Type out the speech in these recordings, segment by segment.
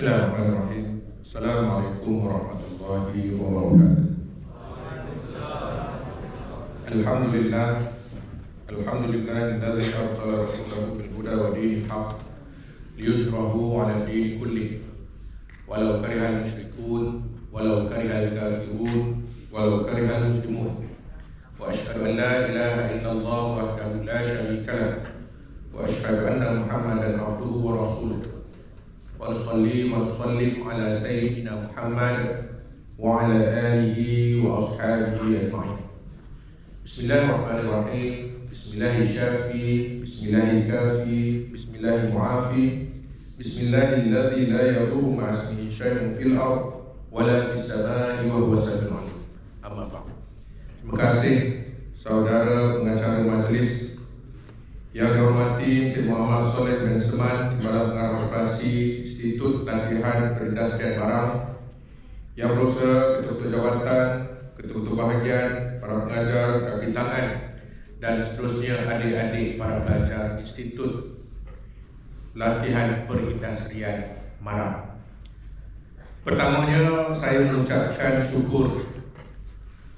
Bismillahirrahmanirrahim. Assalamualaikum warahmatullahi wabarakatuh. Alhamdulillah. Alhamdulillahilladzi arsala rasulahu bil huda wa dinil haqq liyuzhirahu 'ala ad-din kullih walau karihal musyrikun walau karihal kafirun walau karihal muslimun. Wa asyhadu an la ilaha illallah wahdahu la syarika lah wa asyhadu anna Muhammadan abduhu wa rasuluh. Wa nusalli wa nusallim ala sayyidina Muhammad wa ala alihi wa ashabihi ajma'in. Bismillahirrahmanirrahim. Bismillahirrahmanirrahim. Bismillahirrahmanirrahim. Bismillahirrahmanirrahim. Bismillahilladzi la yadurru ma'a ismihi syai'un fil ardh wa la fis samaa'i wa huwa as-sami'ul 'alim. Amma ba'd. Terima kasih saudara pengacara majlis yang dihormati Encik Muhammad Soleh bin Seman, Kepala Pengarah Operasi Institut Latihan Perindustrian Barang, yang berusaha ketua-ketua jawatan, ketua-ketua bahagian, para pengajar, kaki tangan, dan seterusnya adik-adik para pelajar Institut Latihan Perindustrian Barang. Pertamanya saya mengucapkan syukur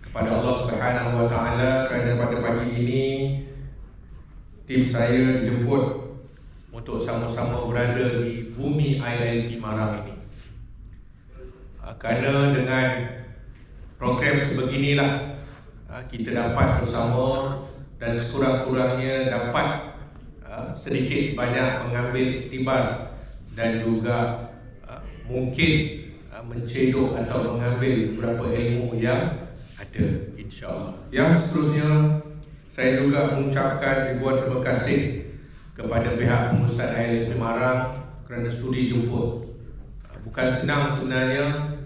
kepada Allah Subhanahu wa taala kerana pada pagi ini tim saya dijemput untuk sama-sama berada di bumi ILT Marang ini. Kerana dengan program sebeginilah kita dapat bersama dan sekurang-kurangnya dapat sedikit sebanyak mengambil iktibar dan juga mungkin mencedok atau mengambil beberapa ilmu yang ada, insya-Allah. Yang seterusnya, saya juga mengucapkan ribuan terima kasih kepada pihak pengurusan ILT Marang kerana sudi jemput. Bukan senang sebenarnya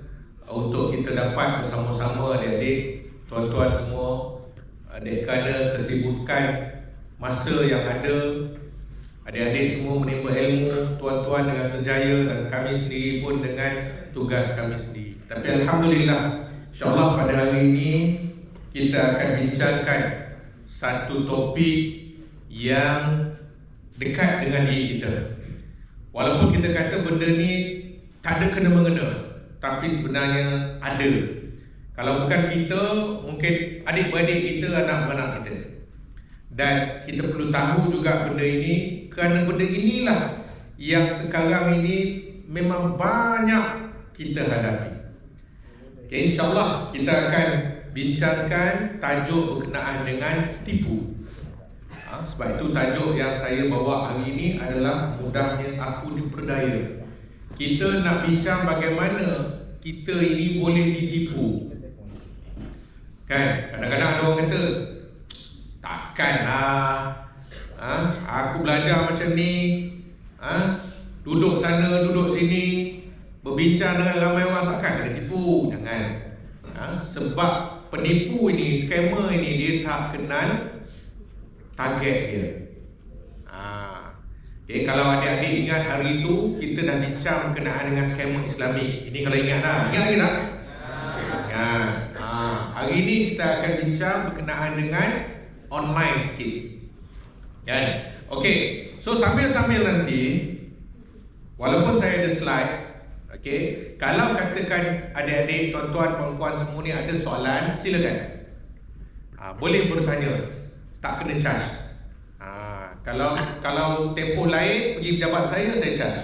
untuk kita dapat bersama-sama adik-adik, tuan-tuan semua, kerana kesibukan masa yang ada, adik-adik semua menimba ilmu, tuan-tuan dengan kerjaya dan kami sendiri pun dengan tugas kami sendiri. Tapi alhamdulillah, insya-Allah pada hari ini kita akan bincangkan satu topik yang dekat dengan diri kita. Walaupun kita kata benda ni tak ada kena-mengena, tapi sebenarnya ada. Kalau bukan kita, mungkin adik-beradik kita, anak-anak kita. Dan kita perlu tahu juga benda ini, kerana benda inilah yang sekarang ini memang banyak kita hadapi. Okay, insyaAllah kita akan bincangkan tajuk berkenaan dengan tipu. Sebab itu tajuk yang saya bawa hari ini adalah mudahnya aku diperdaya. Kita nak bincang bagaimana kita ini boleh ditipu. Kan, kadang-kadang ada orang kata, takkanlah aku belajar macam ni, duduk sana, duduk sini, berbincang dengan ramai orang, takkan kena tipu. Jangan. Sebab penipu ini, scammer ini, dia tak kenal target dia. Okay, kalau adik-adik ingat hari itu kita dah bincang berkenaan dengan scammer Islami. Ini kalau ingat dah. Ingat lagi tak? Ingat. Hari ini kita akan bincang berkenaan dengan online sikit. Kan? Okey. So sambil-sambil nanti, walaupun saya ada slide, okey, kalau katakan adik-adik, tuan-tuan, puan-puan semua ni ada soalan, silakan. Boleh bertanya, tak kena charge. Kalau tempoh lain pergi pejabat saya charge.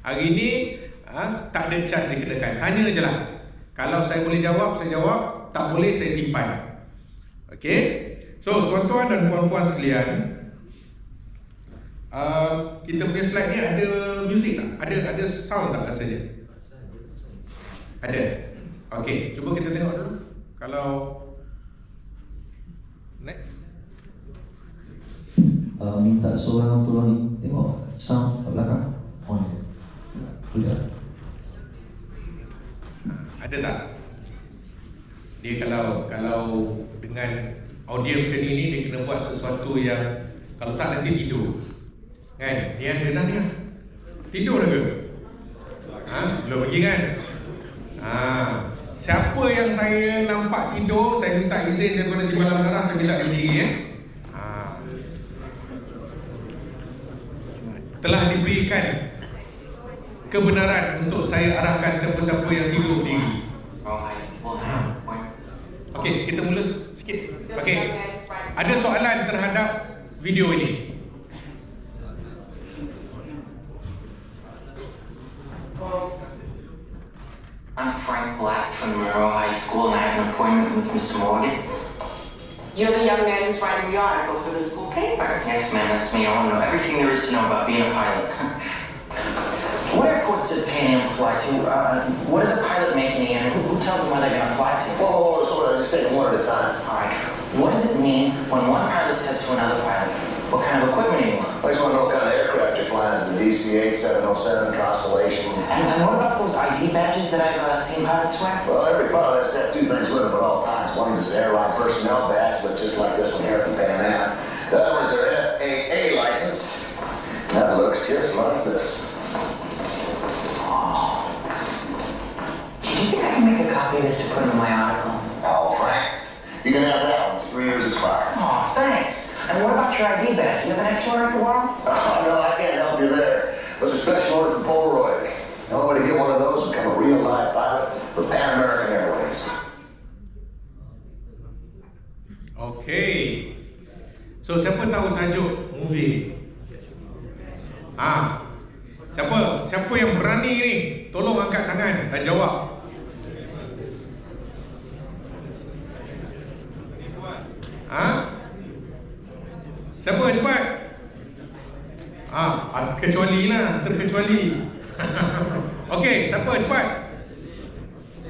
Hari ni tak ada charge dikenakan. Tanya je lah. Kalau saya boleh jawab, saya jawab. Tak boleh, saya simpan. Okey. So tuan-tuan dan puan-puan sekalian, kita punya slide ni ada music tak? Ada sound tak rasanya? Ada. Okey, cuba kita tengok dulu. Kalau next, minta seorang tolong tengok sound kat belakang on. Boleh? Ada tak? Dia kalau dengan audio macam ni dia kena buat sesuatu yang kalau tak nanti tidur. Kan? Dia dah ni. Tidur dah ke? Belum pergi kan? Siapa yang saya nampak tidur, saya minta izin daripada Timbalan Darah, saya minta berdiri telah diberikan kebenaran untuk saya arahkan siapa-siapa yang hidup diri. Okey, kita mula sikit. Okey. Ada soalan terhadap video ini? I'm Frank Black from Monroe High School and I have an appointment with Mr. Morgan. You're the young man who's writing the article for the school paper. Yes, ma'am, that's me. I want to know everything there is to know about being a pilot. What airports does Pan Am fly to? What does a pilot make in the air? Who tells them where they're going to fly to? Oh, so just take one at a time. All right. What does it mean when one pilot says to another pilot, what kind of equipment do you want? I just want to know what kind of aircraft you're flying. Is it the DC-8, 707, Constellation? And what about those ID badges that I've seen pilots wear? Well, every pilot has to have two things with them at all times. One is their airline personnel badge, but just like this one here from Pan Am. The other one's their FAA license. That looks just like this. Do you think I can make a copy of this to put in my article? Oh, Frank, you can have that one. It's 3 years expired. Oh, thanks. And what about your ID badge? You have an extra one for a while? Oh, no, I can't help you there. It was a special order from Polaroid. The only way to get one of those is become a real live pilot for Pan American Airways. Okey. So siapa tahu tajuk movie? Siapa yang berani ni? Tolong angkat tangan dan jawab. Siapa cepat? Kecuali lah, terkecuali. Okey, siapa cepat?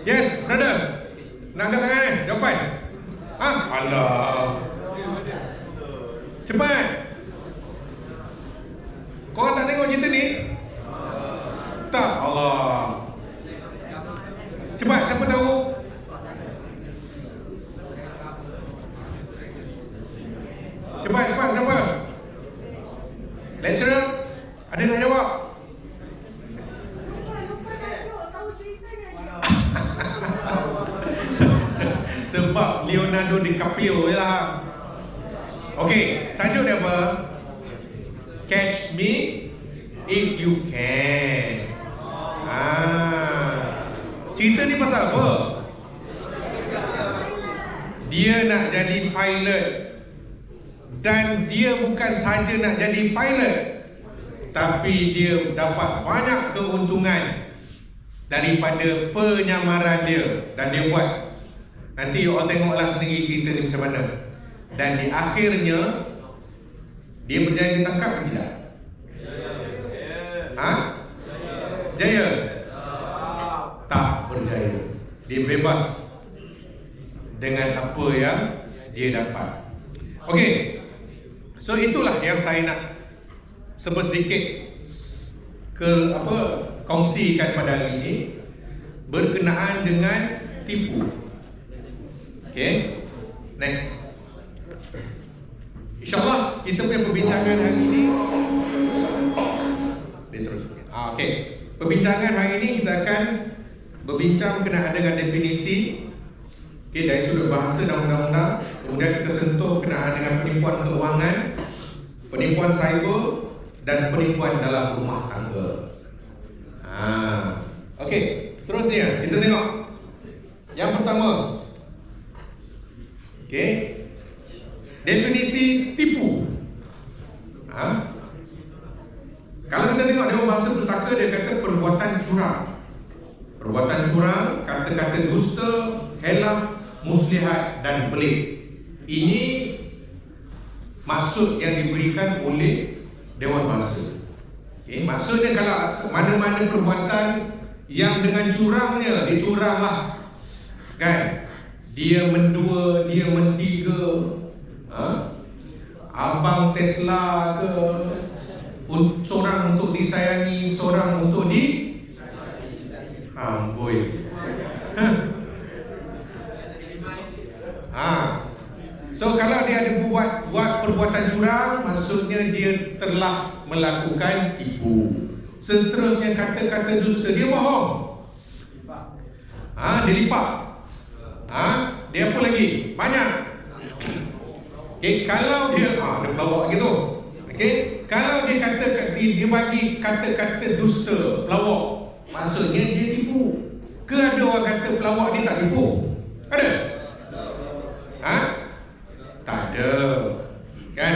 Yes, brother. Nak angkat tangan? Jawapan. Alah. Cepat. Kau tak tengok cerita ni? Tak, Allah. Cepat, siapa tahu? Cepat, siapa? Lecturer, ada nak jawab? Lupa tajuk, tahu ceritanya je. Sebab Leonardo DiCaprio je lah. Okey, tajuk dia apa? Catch Me If You Can. Cerita ni pasal apa? Dia nak jadi pilot. Dan dia bukan sahaja nak jadi pilot, tapi dia dapat banyak keuntungan daripada penyamaran dia. Dan dia buat. Nanti you all tengoklah sendiri cerita ni macam mana. Dan di akhirnya dia berjaya ditangkap atau tidak? Jaya? Tak berjaya. Dia bebas dengan apa yang dia dapat. Okey. So itulah yang saya nak sedikit kongsikan pada hari ini berkenaan dengan tipu. Okey. Next. InsyaAllah kita punya perbincangan hari ini okey. Perbincangan hari ini kita akan berbincang berkenaan dengan definisi dari sudut bahasa dan undang-undang. Kemudian kita sentuh berkenaan dengan penipuan keuangan, penipuan cyber dan penipuan dalam rumah tangga. Okey, seterusnya kita tengok yang pertama. Okey. Definisi tipu. Kalau kita tengok dalam bahasa pustaka, dia kata perbuatan curang. Perbuatan curang, kata-kata dusta, helah, muslihat dan pelik. Ini maksud yang diberikan oleh Dewan Bahasa. Okay, maksudnya kalau mana-mana perbuatan yang dengan curangnya, dia curanglah, kan? Dia mendua, dia mentiga, abang Tesla ke, seorang untuk disayangi, seorang untuk amboi. So kalau dia ada buat perbuatan curang, maksudnya dia telah melakukan tipu. Seterusnya kata-kata dusta, dia bohong. Dia lipat. Dia apa lagi? Banyak. Okay, kalau dia pelawak gitu. Okay, kalau dia kata dia bagi kata-kata dusta, pelawak, maksudnya dia tipu. Ke ada orang kata pelawak ni tak tipu? Ada? Ha? Tak ada. Kan?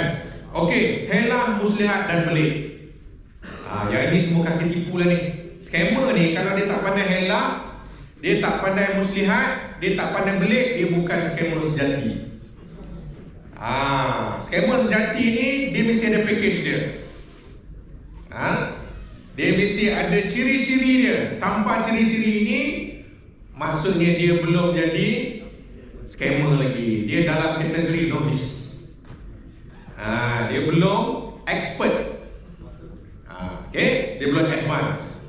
Okey, helah, muslihat dan pelik. Yang ini semua kaki tipu lah ni. Scammer ni kalau dia tak pandai helah, dia tak pandai muslihat, dia tak pandai belik, dia bukan scammer sejati. Scammer sejati ni dia mesti ada package dia. Dia mesti ada ciri-ciri dia. Tanpa ciri-ciri ini, maksudnya dia belum jadi scammer lagi. Dia dalam kategori novice. Dia belum expert. Okey, dia belum advance.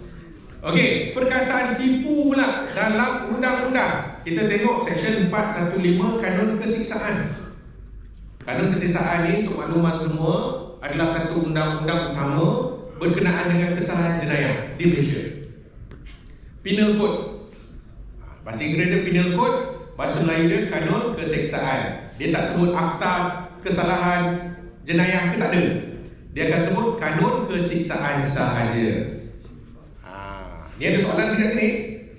Okey, perkataan tipu pula dalam undang-undang. Kita tengok section 415 kanun kesiksaan. Kanun kesiksaan ni untuk makluman semua adalah satu undang-undang utama berkenaan dengan kesalahan jenayah di Malaysia. Penal Code. Bahasa Inggeris dia Penal Code, bahasa Melayu dia kanun kesiksaan. Dia tak sebut akta kesalahan jenayah ke tak ada. Dia akan sebut kanun kesiksaan sahaja. Ni ada soalan tidak ni?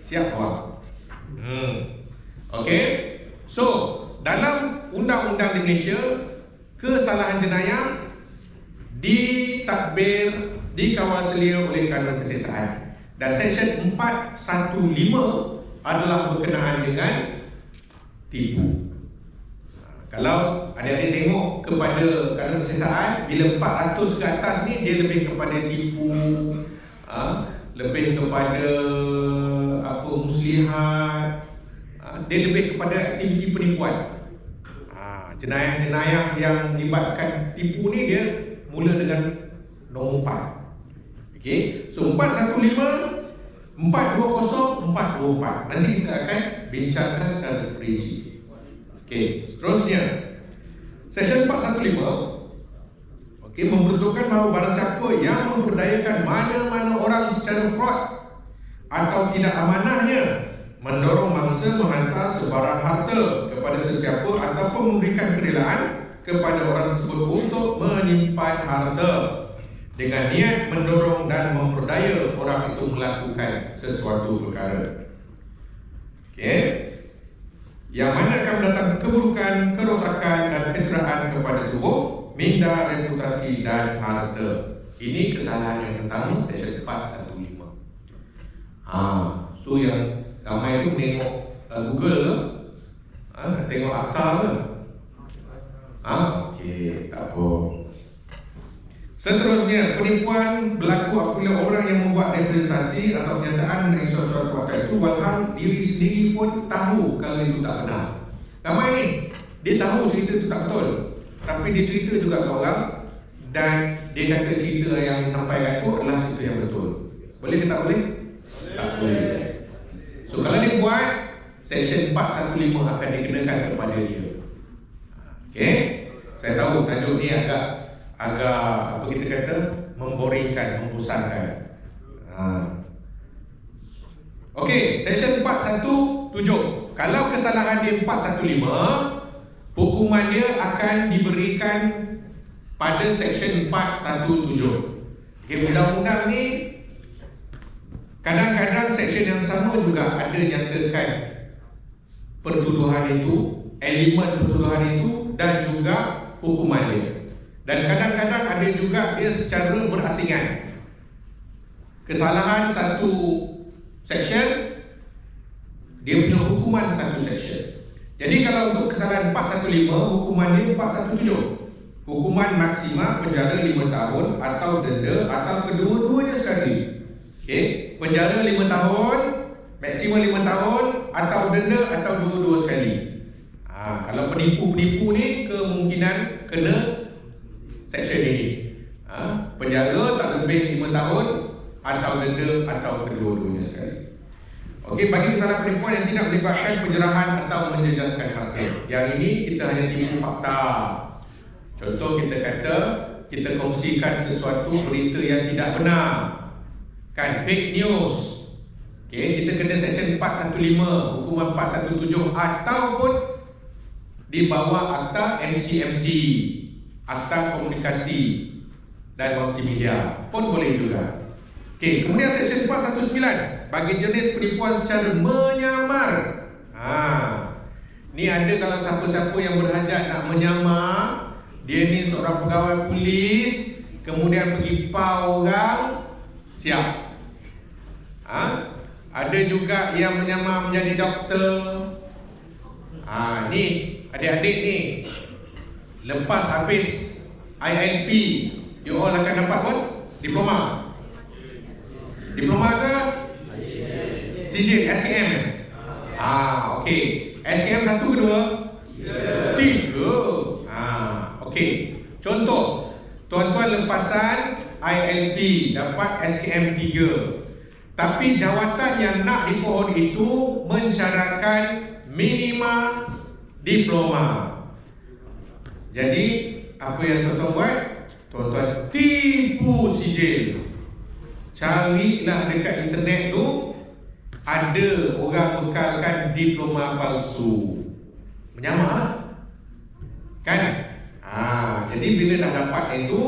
Siap awak? Okey. So, dalam undang-undang di Malaysia, kesalahan jenayah ditadbir, dikawal selia oleh kanun kesiksaan. Dan section 415 adalah berkenaan dengan tipu. Kalau adik-adik tengok kepada kanun kesiksaan, bila 400 ke atas ni dia lebih kepada tipu, lebih kepada muslihat, dia lebih kepada aktiviti penipuan. Jenayah-jenayah yang melibatkan tipu ni dia mula dengan nombor 4. Okey, so 415, 420, 424. Nanti kita akan bincangkan secara rinci. Okey, seterusnya section 415 memperuntukkan bahawa barang siapa yang memperdayakan mana-mana orang secara fraud atau tidak amanahnya, mendorong mangsa menghantar sebarang harta kepada sesiapa ataupun memberikan kerelaan kepada orang tersebut untuk menyimpan harta dengan niat mendorong dan memperdaya orang itu melakukan sesuatu perkara. Okey, yang mana akan mendatangkan keburukan, kerosakan dan kecederaan kepada tubuh, minda, reputasi dan harta. Ini kesalahan yang pertama, section 415. So yang ramai tu tengok Google ke? Tengok akta ke? Okey, tak apa. Seterusnya, penipuan berlaku apabila orang yang membuat representasi atau pernyataan mengenai suatu perkara itu walhal diri sendiri pun tahu kalau itu tak benar. Ramai ni, dia tahu cerita itu tak betul, tapi dia cerita juga ke orang dan dia kata cerita yang sampaikan itu adalah cerita yang betul. Boleh ke tak boleh? Tak boleh. So kalau dia buat, section 415 akan dikenakan kepada dia. Okey, saya tahu tajuk ni agak apa kita kata, memboringkan, membosankan. Okey, section 417. Kalau kesalahan dia 415, hukuman dia akan diberikan pada section 417. Okey, undang-undang ni kadang-kadang section yang sama juga ada nyatakan pertuduhan itu, elemen pertuduhan itu dan juga hukuman dia. Dan kadang-kadang ada juga dia secara berasingan. Kesalahan satu section, dia punya hukuman satu section. Jadi kalau untuk kesalahan 415, hukuman dia 417. Hukuman maksima penjara 5 tahun atau denda atau kedua-duanya sekali. Okey, penjara 5 tahun, maksima 5 tahun atau denda atau dua-dua sekali. Kalau penipu-penipu ni kemungkinan kena section ini. Penjara tak lebih 5 tahun atau denda atau kedua-duanya sekali. Okey, bagi kesalahan penipuan yang tidak melibatkan penjerahan atau menjejaskan harta. Yang ini kita hanya tipu fakta. Contoh kita kata kita kongsikan sesuatu berita yang tidak benar. Kan, fake news. Okey, kita kena section 415, hukuman 417 ataupun di bawah akta MCMC, akta komunikasi dan multimedia pun boleh juga. Okey, kemudian section 419 bagi jenis penipuan secara menyamar. Ni ada kalau siapa-siapa yang berhajat nak menyamar, dia ni seorang pegawai polis, kemudian pergi pau orang, siap. Ada juga yang menyamar menjadi doktor. Ni adik-adik ni, lepas habis ILP, you all akan dapat apa? Diploma. Diploma ke? CJ, SKM. Okey. SKM 1 ke 2? 3. Okey. Contoh, tuan-tuan lepasan ILP dapat SKM 3. Tapi jawatan yang nak dipohon itu mensyaratkan minima diploma. Jadi apa yang tuan-tuan buat? Tuan-tuan tipu sijil. Carilah dekat internet tu, ada orang bekalkan diploma palsu, menyamar kan? Jadi bila dah dapat itu,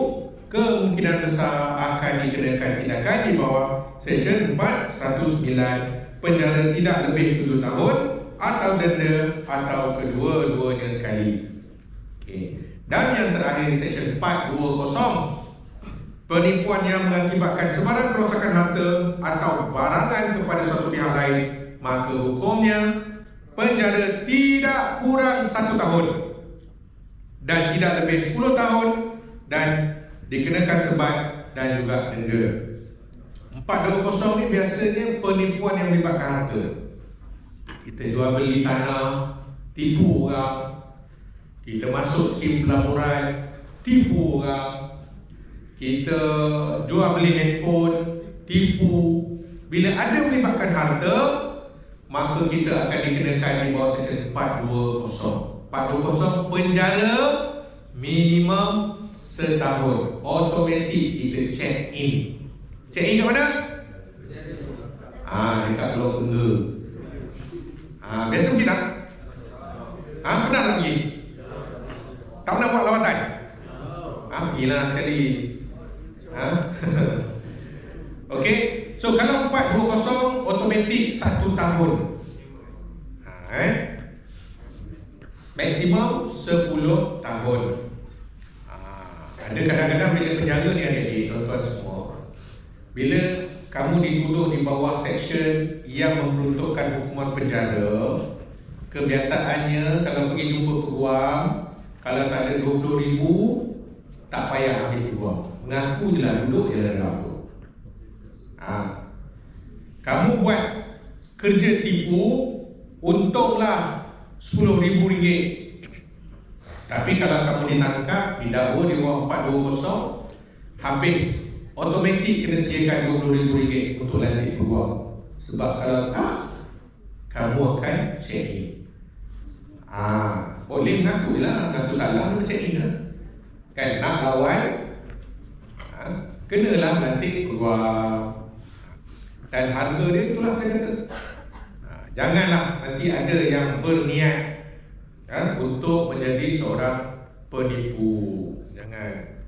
kemungkinan besar akan dikenakan tindakan di bawah Seksyen 409, penjara tidak lebih 7 tahun atau denda atau kedua-duanya sekali. Dan yang terakhir, Seksyen 420, penipuan yang mengakibatkan sebarang kerosakan harta atau barangan kepada suatu pihak lain, maka hukumnya penjara tidak kurang 1 tahun dan tidak lebih 10 tahun dan dikenakan sebat dan juga denda. 420 ni biasanya penipuan yang melibatkan harta. Kita jual beli tanah, tipu orang. Kita masuk skim pelaburan, tipu orang. Kita jual beli handphone, tipu. Bila ada melibatkan harta, maka kita akan dikenakan di bawah Seksyen 420. 420 penjara minimum setahun. Automatik kita check in. Check in kat mana? Dekat Blok Tengah. Biasa pergi tak? Pernah tak pergi? Tak pernah buat lawatan? Pergilah sekali. Okey. So kalau 420 automatik 1 tahun. Maksimum 10 tahun. Ada kadang-kadang bila penjara ni adik-adik, tuan-tuan semua, bila kamu dituduh di bawah seksyen yang memperuntukkan hukuman penjara, kebiasaannya kalau pergi jumpa peguam, kalau tak ada 20,000, tak payah ambil peguam. Mengaku je lah, duduk je lah dalam tu. Kamu buat kerja tipu, untunglah RM10,000. Tapi kalau kamu ditangkap, didakwa di bawah 420, habis. Automatik kena sediakan RM20,000 untuk lantik peguam. Sebab kalau tak, kamu akan check in. Boleh mengaku je lah, mengaku salah, check in lah. Kan nak lawan, kenalah lantik peguam. Dan harga dia itulah saya kata. Janganlah nanti ada yang berniat untuk menjadi seorang penipu. Jangan.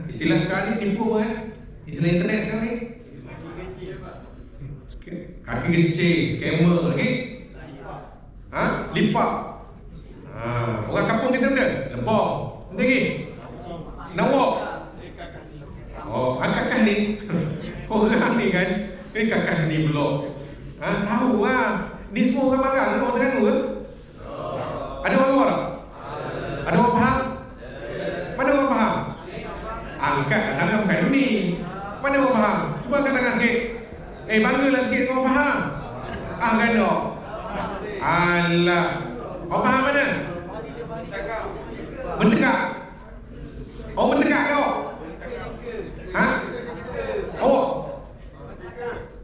Istilah sekarang ni tipu istilah internet sekarang ni. Kaki kecil, scammer lagi. Lipat. Orang kampung kita benda, lempok. Benda lagi. Nawak. Kakak ni. Orang ni kan. Kakak ni blok. Tahu lah. Ni semua orang Malang ke orang Terengganu ke? Ada orang luar tak? Ada orang faham? Mana orang faham? Angkat tangan bukan ni. Mana orang faham? Cuba angkat tangan sikit. Banggalah sikit orang faham. Kan dok. Alah. Orang faham mana? Mendekat. Mendekat kau.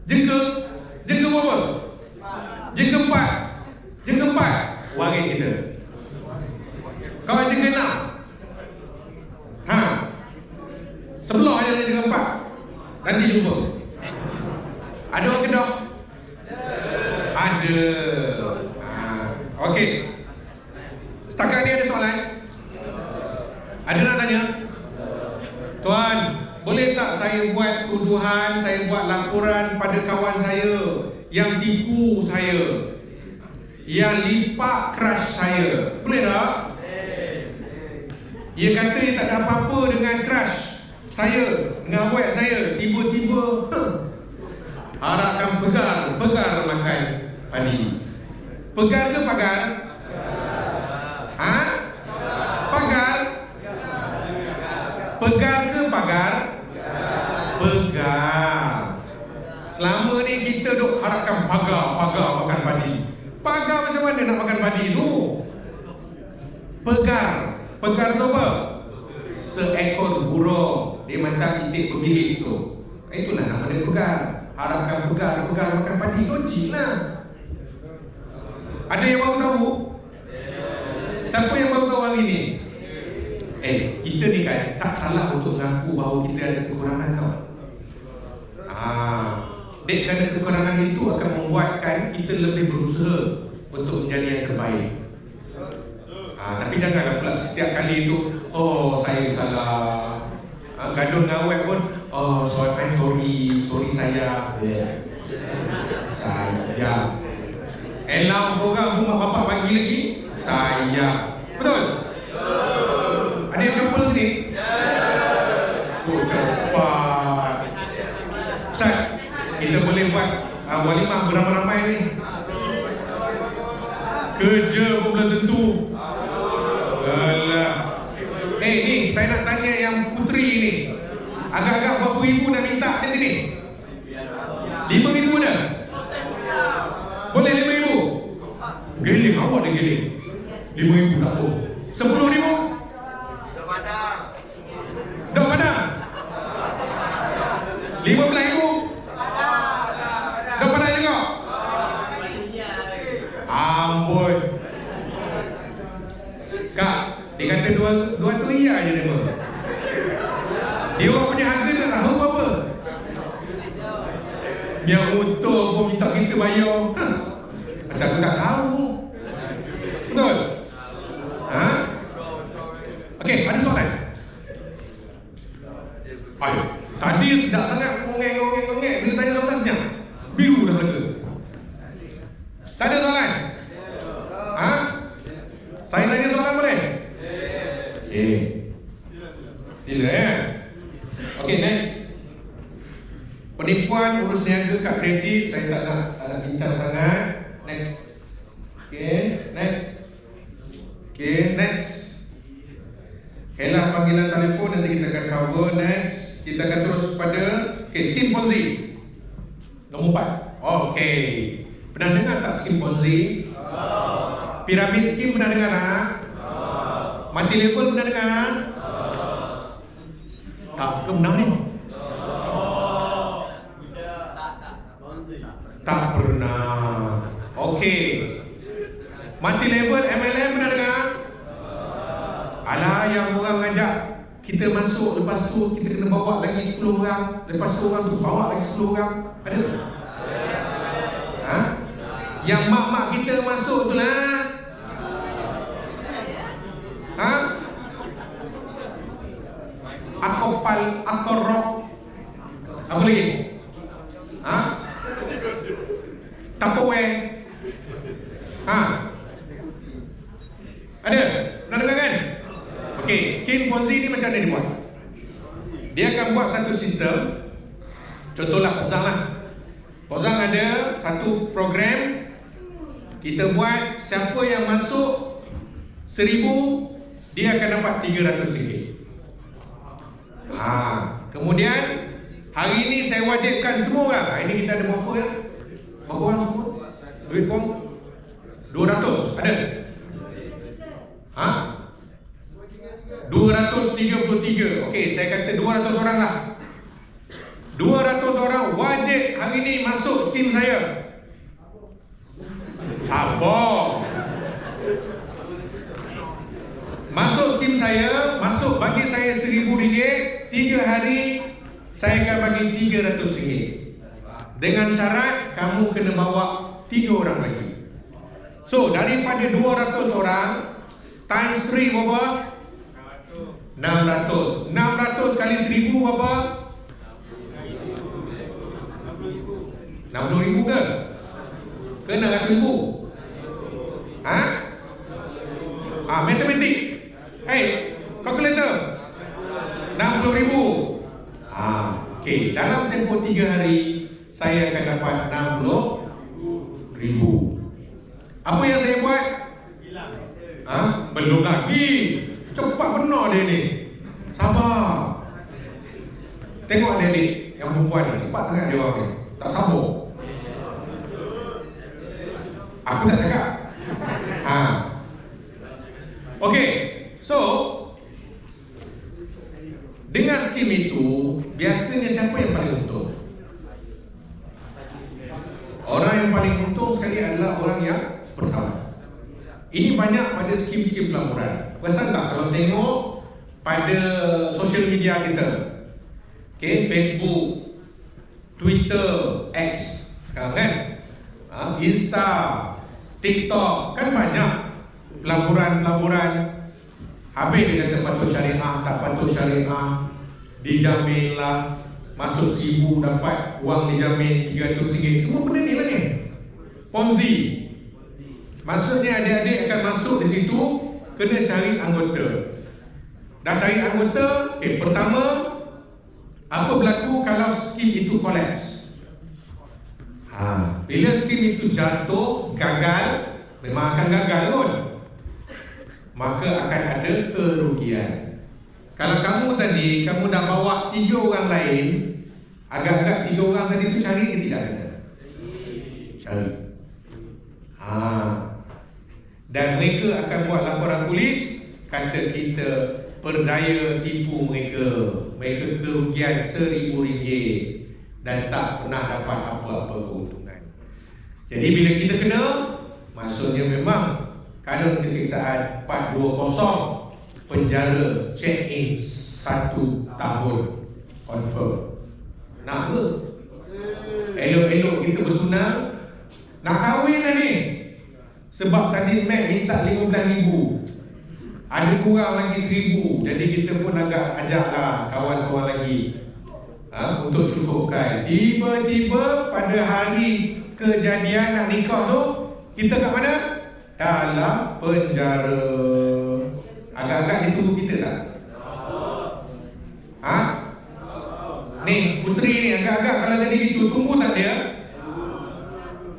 Jengka. Jengka berapa? Jengka 4. Jengka 4. Waris kita. Kau jengka 6. Sebelah je jengka 4. Nanti jumpa. Ada orang Kedah? Ada. Okey. Setakat ni ada soalan? Ada nak tanya? Tuan, Boleh tak saya buat tuduhan, saya buat laporan pada kawan saya yang tipu saya, yang lipat crush saya? Boleh tak? Dia kata dia tak ada apa-apa dengan crush saya, dengan awet saya. Tiba-tiba harapkan pegar makan padi. Pegar ke pagar? Ha? Pagar? Pegar ke pagar? Pegar. Selama ni kita duk harapkan pagar makan padi. Pagar macam mana nak makan padi tu? Pegar. Pegar tu apa? Seekor burung. Dia macam itik berbilis tu. Itulah nama dia pegar. Harapkan pegar makan padi. Logik lah. Ada yang baru tahu? Siapa yang baru tahu hari ni? Kita ni kan tak salah untuk mengaku bahawa kita ada kekurangan tau. Dek, kerana kekurangan itu akan membuatkan kita lebih berusaha untuk menjadi yang terbaik. Tapi janganlah pula setiap kali itu, oh saya salah. Gaduh dengan awet pun, oh sorry saya. Saya. Elang orang rumah bapak bagi lagi, saya. Betul? Ada yang couple sini? Oh cepat. Ustaz, kita boleh buat walimah beramai-ramai ni. Kerja pun belum tentu. Alah. Ni saya nak tanya yang puteri ni. Agak-agak berapa ribu nak minta nanti ni? 5,000 dah? Boleh 5,000? Geling, awak dah geling. 5,000 tak tahu. 10,000? Dah padang? 15,000? Dah padang juga? Amboi. Kak, dia kata dua tu iya je dia. Dia orang punya harga tak tahu apa. Yang motor pun minta kita bayar. Macam aku tak tahu. Betul? Okey, ada soalan? Ayo, tadi sedap sangat ngongeng. Bila tanya soalan senyap, biru dah belaka. Tak ada soalan? Saya tanya soalan boleh? Sila ya. Okey, next. Penipuan urus niaga kad kredit saya tak nak bincang sangat. Next. Next. Helah panggilan telefon nanti kita akan cover. Next, kita akan terus pada skim Ponzi. Nombor 4. Okey. Pernah dengar tak skim Ponzi? Piramid skim pernah dengar tak? Mati level pernah dengar? Tak ke benar ni? Tak pernah. Okey. Mati level MLM pernah dengar? Alah, yang orang ngajak kita masuk, lepas tu kita kena bawa lagi 10 orang, lepas tu orang tu bawa lagi 10 orang. Ada tak? Yang mak-mak kita masuk tu lah. Akopal, akorok. Apa lagi? Tupperware. Ada? Pernah dengar kan? Okey, skim Ponzi ni macam mana dia buat? Dia akan buat satu sistem. Contohlah Pozang lah. Pozang ada satu program. Kita buat siapa yang masuk 1,000, dia akan dapat RM300. Kemudian hari ini saya wajibkan semua orang. Hari ini kita ada berapa ya? Berapa orang semua? Duit pun 200. Ada? 233. Okey, saya kata 200 orang lah. 200 orang wajib hari ini masuk skim saya. Sabar. Masuk skim saya, bagi saya RM1,000, 3 hari saya akan bagi RM300. Dengan syarat kamu kena bawa 3 orang lagi. So daripada 200 orang times 3 berapa? 600. 600 kali 1,000 berapa? 60,000 ke? Ke 600,000? Ha? Matematik. Calculator. 60,000. Okey, dalam tempoh 3 hari saya akan dapat 60,000. Apa yang saya buat? Belum lagi. Cepat benar dia ni. Sabar. Tengok adik-adik yang perempuan ni, cepat sangat dia orang ni. Tak sabar. Aku tak cakap. Okey. So, dengan skim itu, biasanya siapa yang paling untung? Orang yang paling untung sekali adalah orang yang pertama. Ini banyak pada skim-skim pelaburan. Perasan tak kalau tengok pada social media kita? Okay, Facebook, Twitter, X sekarang kan, Insta, TikTok, kan banyak pelaburan-pelaburan. Habis dia kata patuh syariah, tak patuh syariah, dijamin lah, masuk 1,000 dapat wang dijamin RM300. Semua benda ni lah ni Ponzi. Maksudnya adik-adik akan masuk di situ, kena cari anggota. Dah cari anggota, pertama, apa berlaku kalau skim itu kolaps? Bila skim itu jatuh, gagal, memang akan gagal pun, maka akan ada kerugian. Kalau kamu tadi, kamu dah bawa 3 orang lain, agak-agak 3 orang tadi tu cari ke tidak ada? Cari. Dan mereka akan buat laporan polis, kata kita berdaya tipu mereka. Mereka kerugian RM1,000 dan tak pernah dapat apa-apa keuntungan. Jadi bila kita kena, maksudnya memang kanun kesiksaan 420, penjara check in 1 tahun confirm. Nak ke? Elok-elok kita bertunang, nak kahwin dah ni. Sebab tadi Mac minta 15,000, ada kurang lagi 1,000. Jadi kita pun agak ajaklah kawan seorang lagi untuk cukupkan. Tiba-tiba pada hari kejadian nak nikah tu, kita kat mana? Dalam penjara. Agak-agak ditunggu kita tak? Ni puteri ni agak-agak kalau jadi gitu, tunggu tak dia?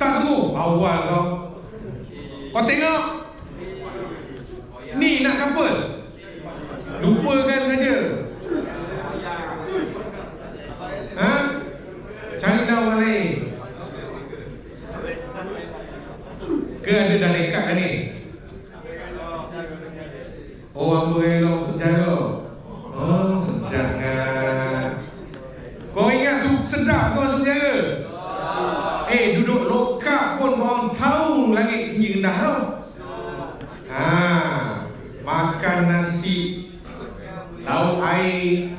Tak tunggu. Awal kau. Kau tengok, ni nak couple, lupakan saja. Cari dah orang lain. Ke ada dah lekat dah ni? Oh, apa elok sejaga. Oh, sejangan. Kau ingat sedap kau sejaga? Duduk lokap pun orang tahu langit tinggi rendah tau. Makan nasi, lauk air.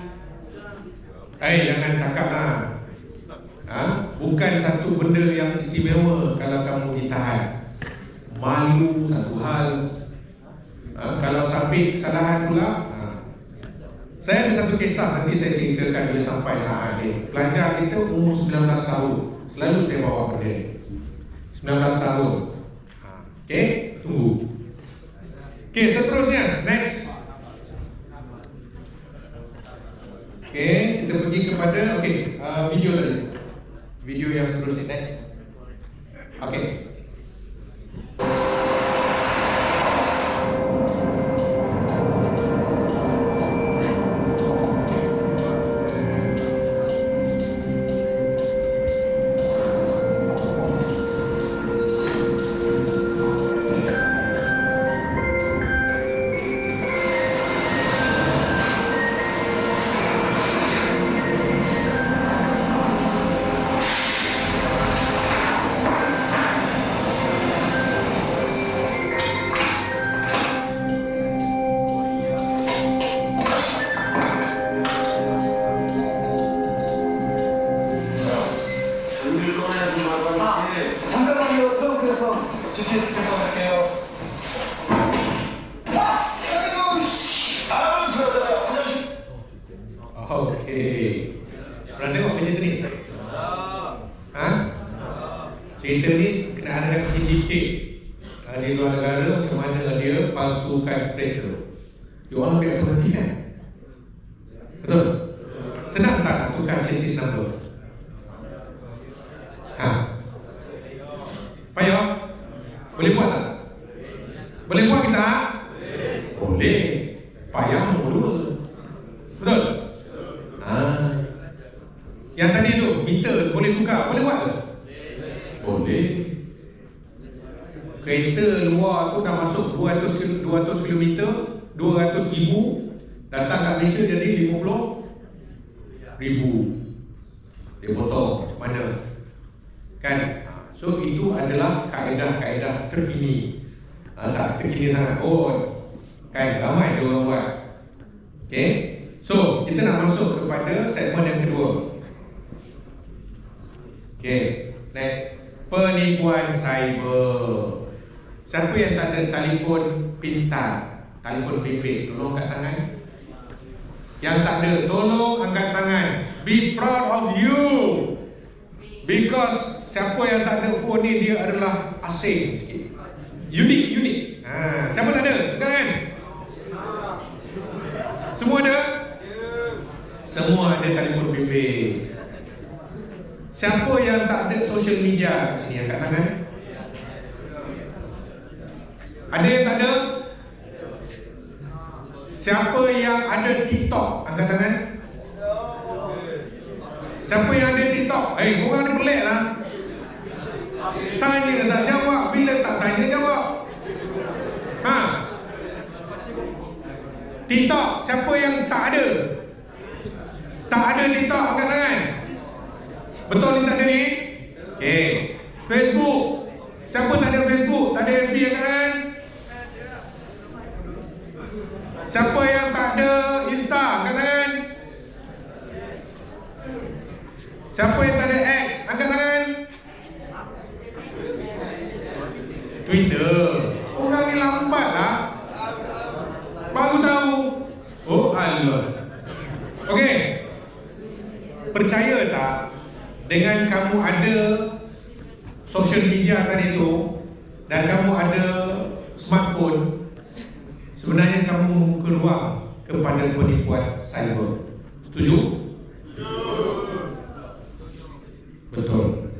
Jangan cakap lah. Bukan satu benda yang istimewa kalau kamu ditahan. Malu satu hal. Kalau sampai kesalahan pula. Saya ada satu kisah nanti saya ceritakan bila sampai saat ni. Pelajar kita umur 19 tahun. Selalu saya bawa pada 19 tahun. Okey, tunggu. Okey, seterusnya next. Okey, kita pergi kepada video tadi. Video yang seterusnya next. Okey. dia palsukan kereta. You all ambil authority kan? Betul? Senang tak nak tukar chassis number? Payah? Boleh buat tak? Boleh buat kita? Boleh. Payah dulu. Betul? Yang tadi tu, meter boleh tukar, boleh buat ke? Boleh. Kereta luar tu dah masuk 200 km, 200,000, datang kat Malaysia jadi 50,000. Dia potong macam mana? Kan? So itu adalah kaedah-kaedah terkini. Tak terkini sangat. Kan ramai dia orang buat. Okay? So kita nak masuk kepada segmen yang kedua. Okay, next. Penipuan cyber. Siapa yang tak ada telefon pintar, telefon bimbit, tolong angkat tangan. Yang tak ada, tolong angkat tangan. Be proud of you. Because siapa yang tak ada phone ni, dia adalah asing sikit. Unik. Siapa tak ada? Kan? Semua ada? Semua ada telefon bimbit. Siapa yang tak ada social media kat sini, angkat tangan. Ada yang tak ada? Siapa yang ada TikTok, angkat tangan. Siapa yang ada TikTok? Korang ni pelik lah. Tanya tak jawab, bila tak tanya jawab. TikTok, siapa yang tak ada? Tak ada TikTok, angkat tangan. Betul ni tak ada ni? Okay. Facebook, siapa tak ada Facebook? Tak ada FB, angkat tangan. Siapa yang tak ada Insta, angkat tangan. Siapa yang tak ada X, angkat tangan. Twitter, orang ni lambat lah, baru tahu. Allah. Okey, percaya tak, dengan kamu ada social media tadi tu dan kamu ada smartphone, sebenarnya kamu membuka ruang kepada penipuan cyber. Setuju? Betul.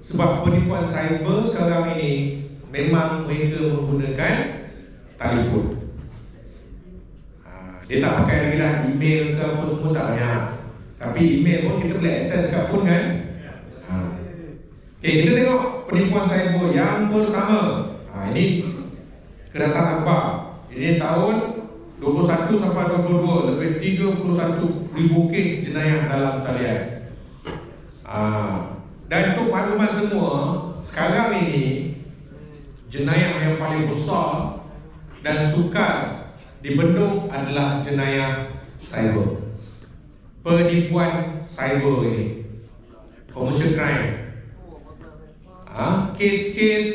Sebab penipuan cyber sekarang ini memang mereka menggunakan telefon. Dia tak pakai lagi lah email ke apa semua, tak banyak. Tapi email pun kita boleh akses kat phone kan. Okay, kita tengok penipuan cyber yang pertama. Ini kedatangan bank. Ini tahun 21 sampai 22, lebih 31,000 kes jenayah dalam talian. Dan untuk makluman semua, sekarang ini jenayah yang paling besar dan sukar dibendung adalah jenayah cyber. Penipuan cyber ini, commercial crime. Kes-kes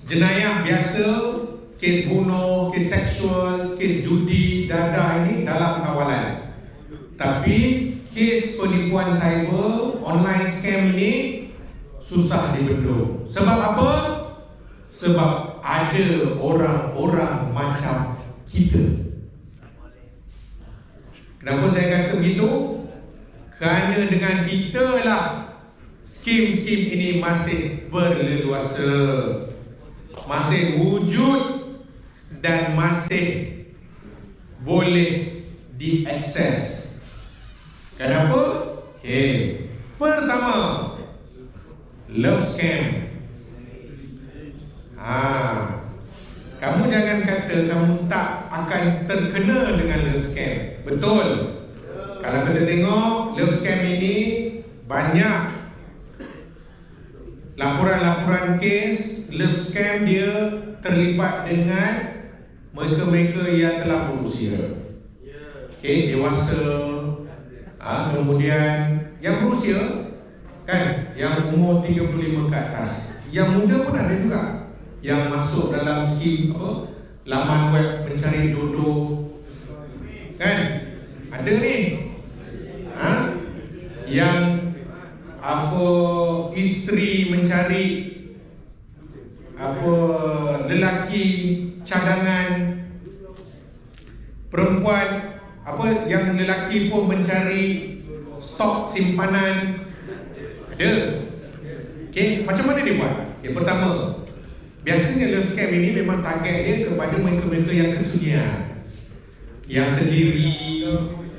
jenayah biasa, kes bunuh, kes seksual, kes judi, dadah ini dalam kawalan. Tapi kes penipuan cyber, online scam ini susah dibendung. Sebab apa? Sebab ada orang-orang macam kita. Kenapa saya kata begitu? Kerana dengan kita lah skim-skim ini masih berleluasa, masih wujud dan masih boleh diakses. Kenapa? Okay. Pertama, love scam. Kamu jangan kata kamu tak akan terkena dengan love scam. Betul. Kalau kita tengok love scam ini, banyak laporan-laporan kes love scam dia terlibat dengan mereka-mereka yang telah berusia. Okay, dewasa. Kemudian yang berusia kan, yang umur 35 ke atas. Yang muda pun ada juga yang masuk dalam skim laman web mencari jodoh kan, ada ni. Yang isteri mencari lelaki cadangan. Perempuan yang lelaki pun mencari stok simpanan. Ada. Okey, macam mana dia buat? Yang pertama, biasanya love scam ini memang target dia kepada mereka-mereka yang kesunyian, yang sendiri,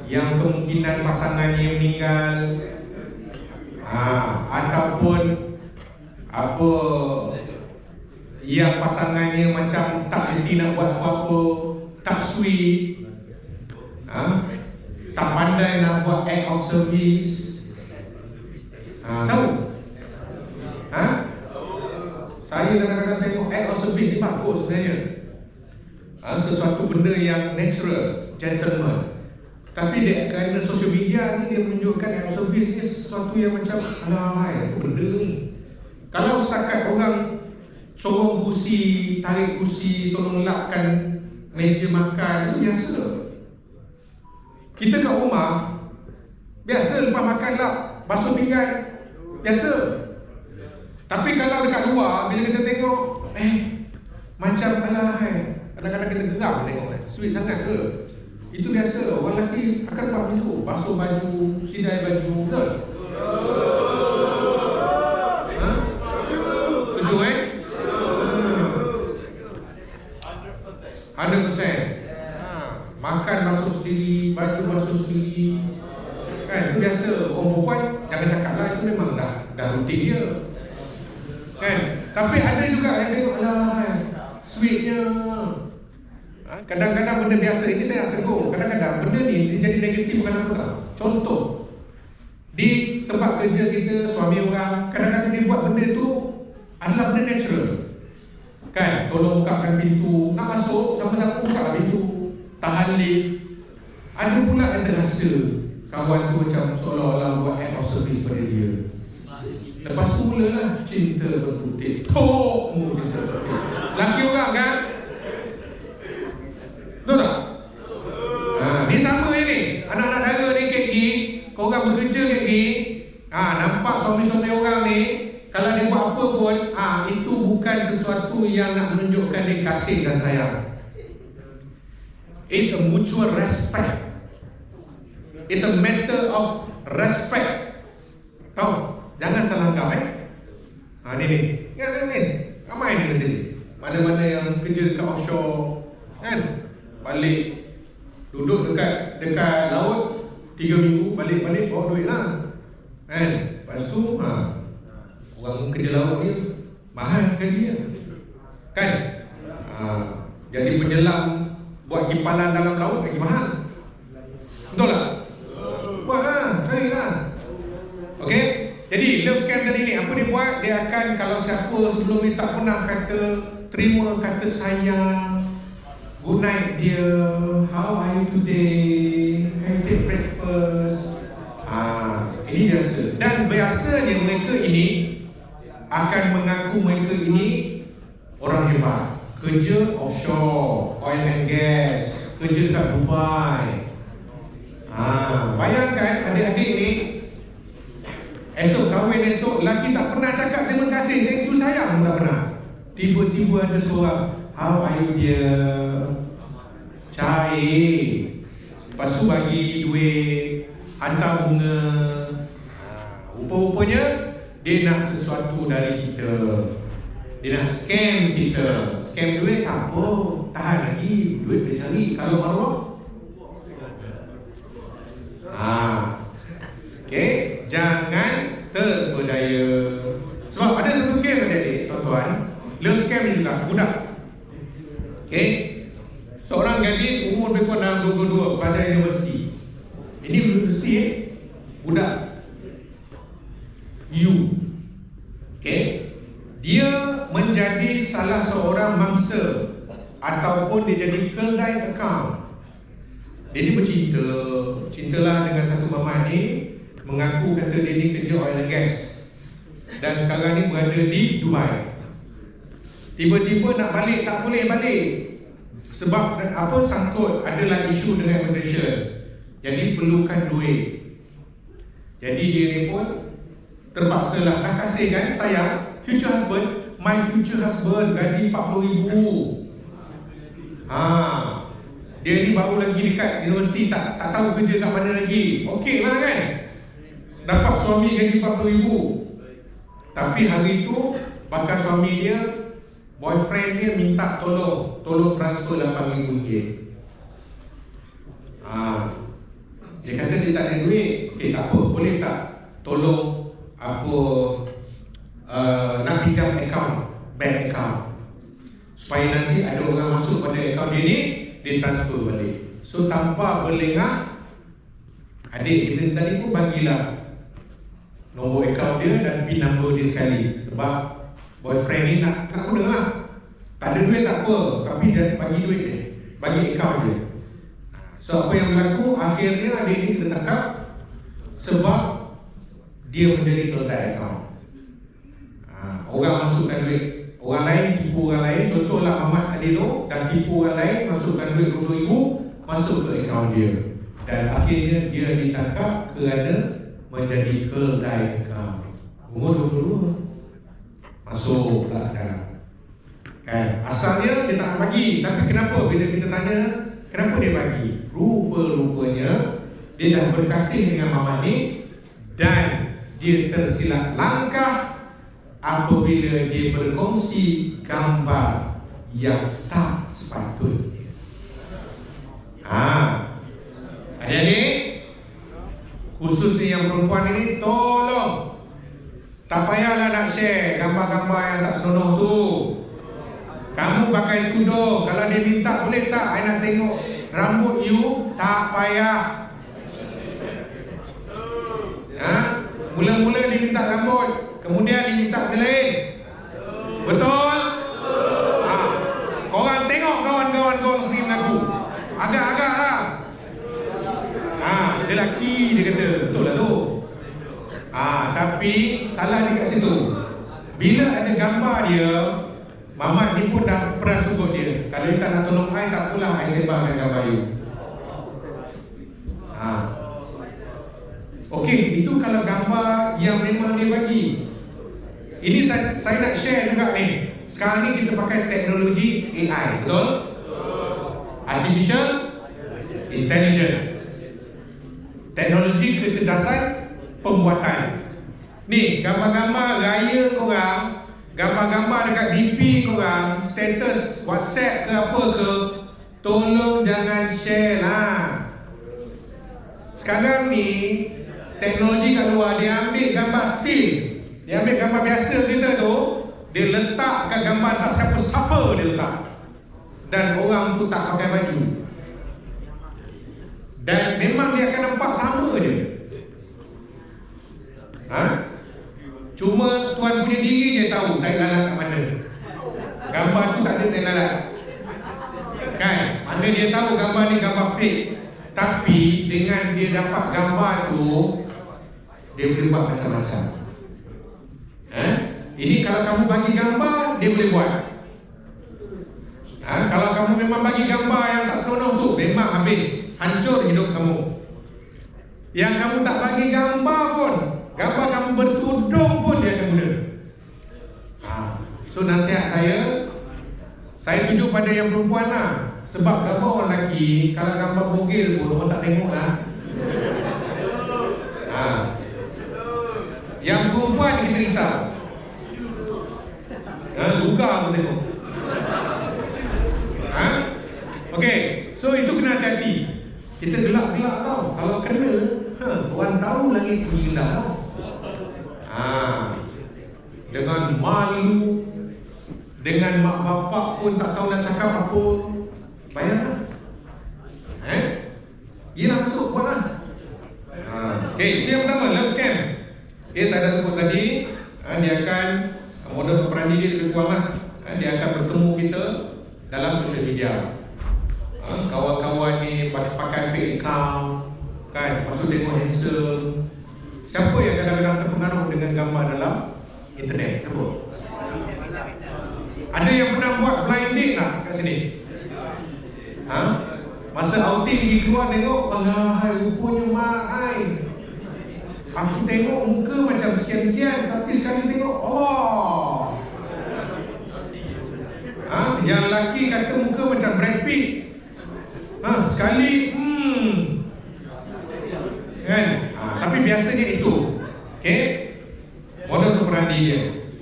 yang kemungkinan pasangannya meninggal, ataupun yang pasangannya macam tak reti nak buat apa-apa, tak sweet, tak pandai nak buat act of service. Tahu? Saya kadang-kadang tengok act of service ni bagus sebenarnya, sesuatu benda yang natural, gentleman. Tapi kerana social media ni dia menunjukkan act of service ni sesuatu yang macam alah, apa benda ni. Kalau setakat orang sorong kursi, tarik kursi, tolong lapkan meja makan, itu biasa. Kita kat rumah biasa lepas makan lap, basuh pinggan, biasa. Tapi kalau dekat luar, bila kita tengok macam alah, kadang-kadang kita geram tengok sweet sangat ke. Itu biasa, orang lelaki akan buat macam tu, basuh baju, sidai baju, betul? Setuju 100%. Makan basuh sendiri, baju basuh sendiri, kan? Itu biasa. Orang perempuan jangan cakap lah, itu memang dah rutin dia, kan? Tapi ada juga yang tengok lah sweetnya. Kadang-kadang benda biasa ini saya nak tegur. Kadang-kadang benda ni dia jadi negatif bukan apa tak. Contoh, di tempat kerja kita, suami orang kadang-kadang dia buat benda tu adalah benda natural, kan? Tolong bukakan pintu, nak masuk sama-sama buka pintu, tahan lift. Ada pula yang terasa kawan tu macam seolah-olah buat act of service pada dia. Lepas tu mulalah cinta berkutik. Cinta berkutik. Laki orang kan? Betul tak? Ni sama ni. Anak-anak dara ni kat gini, korang bekerja kat gini, nampak suami-suami orang ni, kalau dia buat apa pun, itu bukan sesuatu yang nak menunjukkan dia kasih dan sayang. It's a mutual respect. It's a matter of respect. Tahu? Jangan salah anggap ni. Ingat ni. Ramai ni benda ni. Mana-mana yang kerja dekat offshore, kan? Balik duduk dekat laut 3 minggu, balik bawa duit lah, kan? Lepas tu orang kerja laut ni mahal gaji dia, kan? Jadi penyelam buat kipalan dalam laut lagi mahal. Betul tak? Buat cari lah. Okey. Jadi love scam tadi ni, apa dia buat? Dia akan, kalau siapa sebelum ni tak pernah kata terima kata sayang, good night dear, how are you today, have you take breakfast, ini biasa. Dan biasanya mereka ini akan mengaku mereka ini orang hebat, kerja offshore, oil and gas, kerja kat Dubai. Bayangkan adik-adik ni, esok kahwin, esok lelaki tak pernah cakap terima kasih, thank you sayang, tak pernah. Tiba-tiba ada seorang, how are you dear, cair, lepas tu bagi duit, hantar bunga. Rupa-rupanya dia nak sesuatu dari kita, dia nak scam kita. Scam duit tak apa, tahan lagi, duit dia cari. Kalau maruah, okay, jangan terpedaya. Sebab ada satu kes adik-adik, tuan-tuan, love scam ni juga budak. Okay, seorang gadis umur lebih kurang 22, pelajar universiti. Ini universiti budak U. Okay, dia menjadi salah seorang mangsa ataupun dia jadi kedai account. Dia ni cintalah dengan satu mamat ni, mengaku kata dia ni kerja oil and gas dan sekarang ni berada di Dubai. Tiba-tiba nak balik, tak boleh balik. Sebab apa? Sangkut adalah isu dengan immigration. Jadi perlukan duit. Jadi dia ni pun terpaksa lah, dah kasih kan sayang, future husband, my future husband gaji 40,000. Dia ni baru lagi dekat universiti, tak tahu kerja kat mana lagi. Okey lah kan, dapat suami gaji 40,000. Tapi hari tu bakal suami dia, boyfriend dia minta tolong transfer 8,000 ringgit. Dia kata dia tak ada duit. Okey, tak apa, boleh tak tolong nak pinjam bank account, supaya nanti ada orang masuk pada account dia ni, dia transfer balik. So tanpa berlengah, adik kita tadi pun bagilah nombor account dia dan PIN number dia sekali. Sebab boyfriend ni nak guna lah. Tak ada duit tak apa, tapi dia bagi duit dia, bagi account dia. So apa yang berlaku, akhirnya adik ni tertangkap sebab dia menjadi tolak account. Orang masukkan duit orang lain, tipu orang lain. Contohlah Muhammad Adilo dah tipu orang lain, masukkan duit 20,000 masuk ke akaun dia, dan akhirnya dia ditangkap kerana menjadi kedai akaun. Umur 22 masuklah dalam. Kan, asalnya dia tak nak bagi, tapi kenapa bila kita tanya kenapa dia bagi, rupa-rupanya dia dah berkasih dengan Muhammad ni, dan dia tersilap langkah apabila dia berkongsi gambar yang tak sepatutnya. Adik-adik, khususnya yang perempuan ini, tolong tak payahlah nak share gambar-gambar yang tak senonoh tu. Kamu pakai tudung, kalau dia minta boleh tak I nak tengok rambut you, tak payah. Mula-mula dia minta rambut, kemudian dia minta benda lain. Betul? Korang tengok kawan-kawan korang sendiri mengaku. Agak-agak lah. Dia lelaki, dia kata, betul lah tu. Tapi salah dia kat situ. Bila ada gambar dia, Mamat ni pun dah pernah sebut dia, kalau dia tak nak tolong I, tak pulang I sebarkan gambar you. Okey, itu kalau gambar yang memang dia bagi. Ini saya nak share juga ni. Sekarang ni kita pakai teknologi AI, betul? Artificial Intelligence, teknologi kecerdasan pembuatan. Ni gambar-gambar raya korang, gambar-gambar dekat DP korang, status WhatsApp ke apa ke, tolong jangan share lah. Sekarang ni teknologi kat luar, dia ambil gambar still, dia ambil gambar biasa kita tu, dia letakkan gambar tak siapa-siapa dia letak, dan orang tu tak pakai baju, dan memang dia akan nampak sama je. Cuma tuan punya diri dia tahu tai lalat kat mana. Gambar tu tak ada tai lalat, kan? Mana dia tahu gambar ni gambar fake. Tapi dengan dia dapat gambar tu, dia boleh buat macam-macam. Ini kalau kamu bagi gambar, dia boleh buat. Kalau kamu memang bagi gambar yang tak senonoh tu, memang habis, hancur hidup kamu. Yang kamu tak bagi gambar pun, gambar kamu bertudung pun dia akan guna. So nasihat saya tuju pada yang perempuan lah. Sebab gambar orang lelaki, kalau gambar bogil pun orang tak tengok lah. Yang perempuan kita risau, luka aku tengok. Okey, so itu kena hati-hati. Kita gelak-gelak tau. Kalau kena, orang tahu langit pergi rendah tau. Dengan malu, dengan mak bapak pun tak tahu nak cakap apa. Bayangkan. Yelah, masuk buat lah. Okey, itu yang pertama, love scam. Saya dah sebut tadi, dia akan, modus operandi dia lebih kurang lah. Dia akan bertemu kita dalam social media. Kawan-kawan ni pakai fake account, kan, lepas tu tengok handsome. Siapa yang kadang-kadang terpengaruh dengan gambar dalam internet? Siapa? Ada yang pernah buat blind date lah kat sini? Masa outing pergi keluar tengok, hai, rupanya mak hai. Aku tengok muka macam kesian-kesian, tapi sekali tengok, Yang lelaki kata muka macam Brad Pitt, sekali kan? Tapi biasanya itu, okey, modus operandi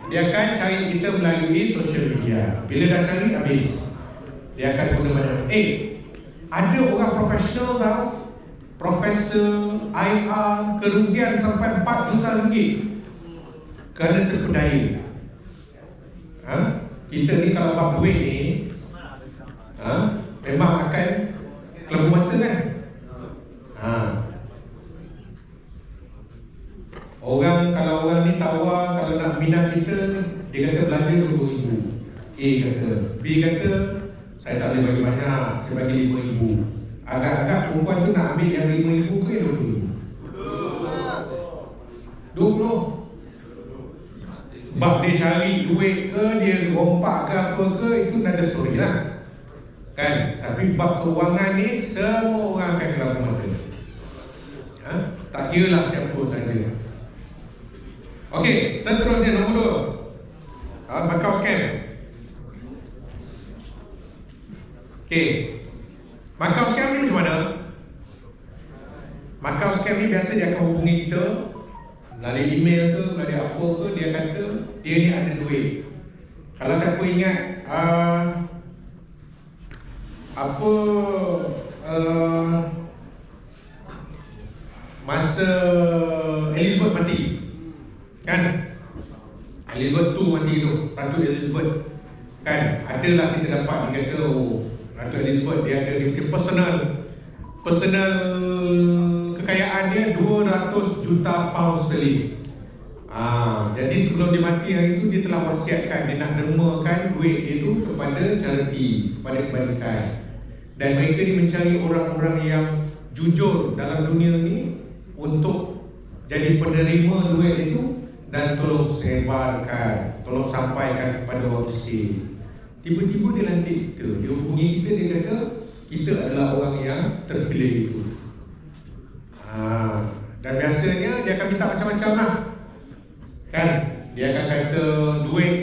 dia akan cari kita melalui social media. Bila dah cari habis, dia akan guna mana? Ada orang profesional tau, profesor IR, kerugian sampai 4 juta ringgit kerana terpedaya. Kita ni kalau bab duit ni memang akan kelabu mata kan. Kalau orang ni tawar, kalau nak minat kita, dia kata belanja 20,000. A kata, B kata saya tak boleh bagi banyak, saya bagi 5,000. Agak-agak perempuan tu nak ambil yang 5,000 ke 20,000? 20. Sebab dia cari duit ke, dia rompak ke apa ke, itu ada story lah kan. Tapi bab kewangan ni semua orang akan kelabu mata. Tak kira lah siapa saja. Okey, seterusnya nombor 2, Macau scam. Okey, Macau scam ni macam mana? Macau scam ni biasa dia akan hubungi kita melalui email ke, melalui apa ke. Dia kata dia ni ada duit. Kalau siapa ingat masa Elizabeth mati kan, Elizabeth tu mati tu, Ratu Elizabeth kan, adalah kita dapat dia kata Ratu Elizabeth dia ada dia punya personal kekayaan dia 200 juta pound sterling. Jadi sebelum dia mati hari itu, dia telah wasiatkan dia nak dermakan duit itu kepada charity, kepada kebajikan. Dan mereka ni mencari orang-orang yang jujur dalam dunia ni untuk jadi penerima duit itu dan tolong sebarkan, tolong sampaikan kepada orang miskin. Tiba-tiba dia lantik kita, dia hubungi kita, dia kata kita adalah orang yang terpilih itu. Dan biasanya dia akan minta macam-macam lah kan. Dia akan kata duit,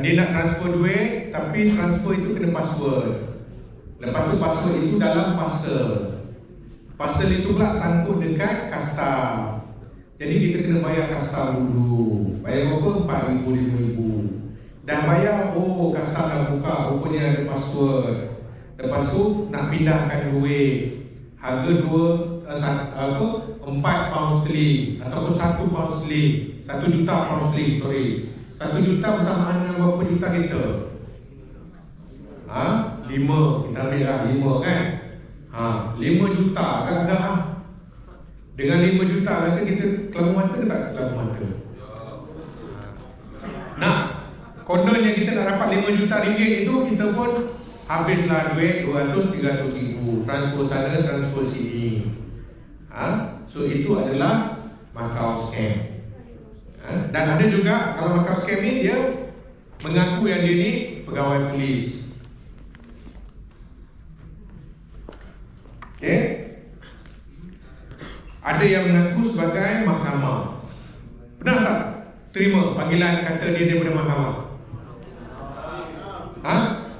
dia nak transfer duit, tapi transfer itu kena password. Lepas tu password itu dalam parcel. Parcel itu pula sangkut dekat custom. Jadi kita kena bayar custom dulu. Bayar berapa? 4,000, 5,000. Dah bayar, custom dah buka, rupanya ada password. Lepas tu nak pindahkan duit, harga 4 pound sterling ataupun 1 pound sterling, 1 juta pound sterling, 1 juta bersamaan dengan berapa juta kita? 5, kita ambil lah 5 kan. 5 juta agak-agak Dengan 5 juta rasa kita kelabu mata ke tak kelabu mata? Nah, kononnya kita nak dapat 5 juta ringgit itu, kita pun habislah duit 200-300 ribu, transfer sana, transfer sini. So itu adalah Macau scam. Dan ada juga kalau Macau scam ni dia mengaku yang dia ni pegawai polis. Okey. Ada yang mengaku sebagai mahkamah. Pernah tak terima panggilan kata dia daripada mahkamah?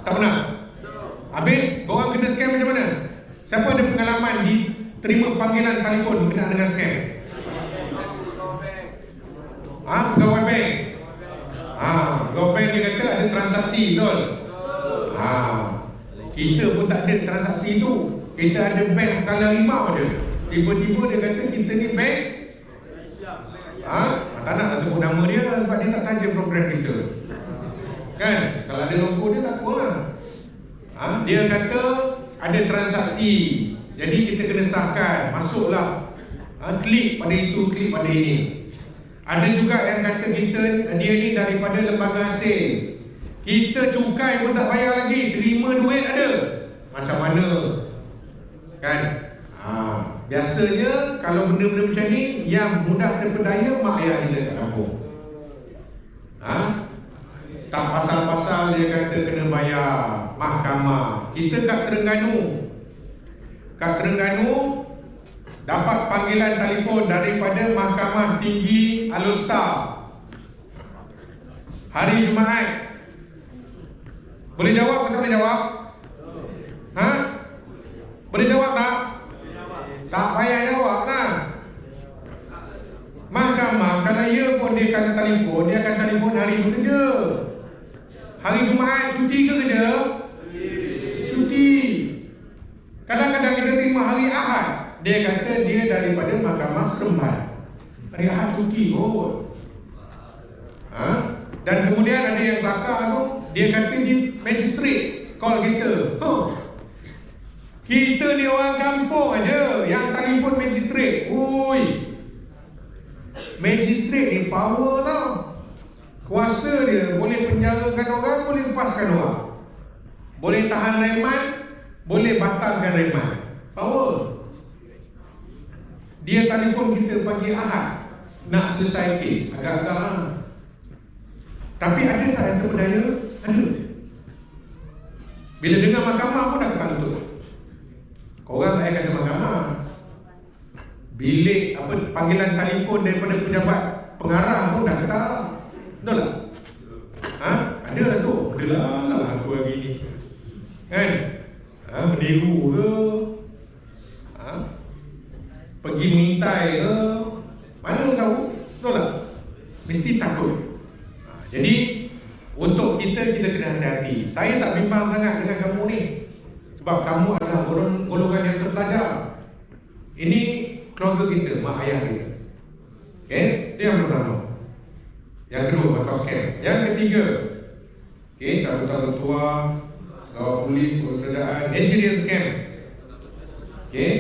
Tak pernah? Habis korang kena scam macam mana? Siapa ada pengalaman diterima panggilan telefon berkenaan dengan scam? Pegawai bank. Pegawai bank dia kata ada transaksi, betul? Kita pun tak ada transaksi tu. Kita ada bank kala 5 je. Tiba-tiba dia kata kita ni bank. Tak nak sebut nama dia sebab dia tak taja program kita. Kan? Kalau ada logo dia tak apalah. Dia kata ada transaksi. Jadi kita kena sahkan. Masuklah. Klik pada itu, klik pada ini. Ada juga yang kata dia ni daripada lembaga asing. Kita cukai pun tak bayar lagi, terima duit ada. Macam mana? Kan? Biasanya kalau benda-benda macam ni yang mudah terpedaya, mak ayah kita kat kampung. Tak pasal-pasal dia kata kena bayar mahkamah. Kita kat Terengganu. Kat Terengganu dapat panggilan telefon daripada Mahkamah Tinggi Alustar hari Jumaat. Boleh jawab atau tak boleh jawab? Boleh jawab tak? Tak payah jawab lah. Mahkamah kalau ia pun dia akan telefon hari bekerja. Hari Jumaat cuti ke kerja? Cuti. Kadang-kadang kita terima hari Ahad, dia kata dia daripada mahkamah seremban. Hari Ahad cuti kot. Dan kemudian ada yang belakang tu, dia kata dia magistrate call kita. Kita ni orang kampung aja yang telefon magistrate. Ui, magistrate ni power tau. Kuasa dia boleh penjarakan orang, boleh lepaskan orang, boleh tahan reman, boleh batalkan reman. Power. Dia telefon kita pagi Ahad nak selesai kes. Agak-agak tapi ada tak yang terpedaya? Ada. Bila dengar mahkamah pun dah kata betul. Korang tak payah kata mahkamah. Bilik panggilan telefon daripada pejabat pengarah pun dah kata. Betul tak? Ada lah tu. Ada lah salah aku hari ni. Kan? Meniru ke? Pergi mengintai ke? Mana tahu? Betul tak? Mesti takut. Jadi untuk kita kena hati-hati. Saya tak bimbang sangat dengan kamu ni, sebab kamu adalah golongan yang terpelajar. Ini keluarga kita, mak ayah kita. Okay? Itu yang pertama. Yang kedua, bakal scam. Yang ketiga, okay, cabutan tertua, kawal polis, penggeledahan, Nigerian scam. Okay?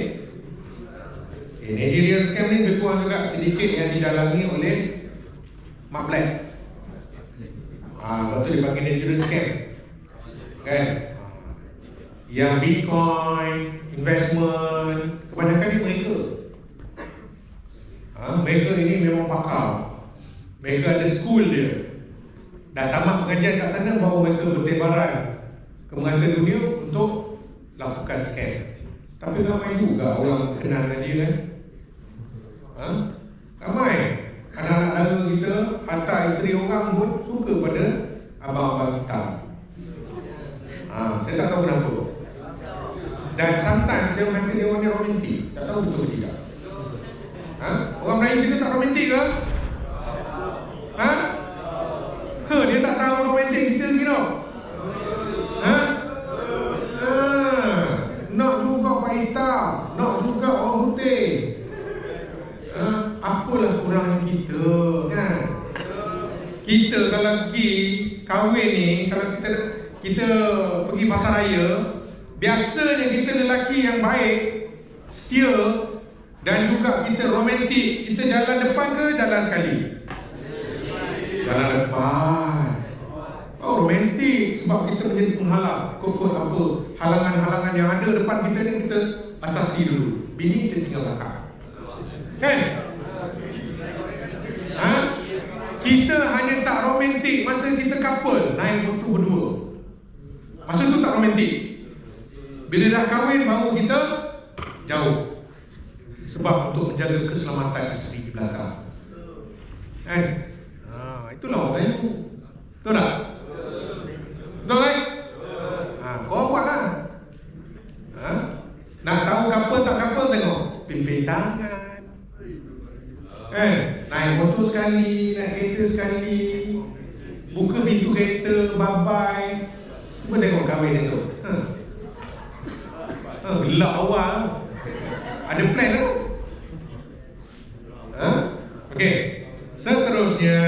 Nigerian scam ni lebih kurang juga sedikit yang didalangi oleh Mak Black. Lepas tu dia panggil Nigerian scam. Kan? Yang Bitcoin, investment, kebanyakan ni mereka. Mereka ini memang pakar. Mereka ada school dia. Dah tamat pengajian kat sana, baru mereka bertebaran ke merata dunia untuk lakukan scam. Tapi ramai juga orang kenal dengan dia kan? Ramai. Anak-anak dara kita, harta isteri orang pun suka pada abang-abang hitam. Saya tak tahu kenapa. Dan sometimes dia kata dia orang romantik. Tak tahu betul ke tidak. Orang Melayu kita tak romantik ke? Dia tak tahu romantik kita lagi tau. Nak juga Pak Hitam, nak juga orang putih. Apalah kurang kita kan? Kita kalau pergi kahwin ni, kalau kita pergi pasar raya, biasanya kita lelaki yang baik, setia, dan juga kita romantik. Kita jalan depan ke jalan sekali? Jalan depan. Romantik sebab kita menjadi penghalang. Kok apa halangan-halangan yang ada depan kita ni kita atasi dulu. Bini kita tinggal belakang. Kan? Kita hanya tak romantik masa kita couple, naik motor berdua. Masa tu tak romantik. Bila dah kahwin baru kita jauh. Sebab untuk menjaga keselamatan isteri di belakang. Kan? Itulah orang Melayu. Betul tak? Betul kan? Kau buat lah. Nak tahu couple tak couple, tengok pimpin tangan. Naik motor sekali, naik kereta sekali, buka pintu kereta, bye-bye. Cuba tengok kahwin esok. Gelap awal. Ada plan tak? Okey. Seterusnya,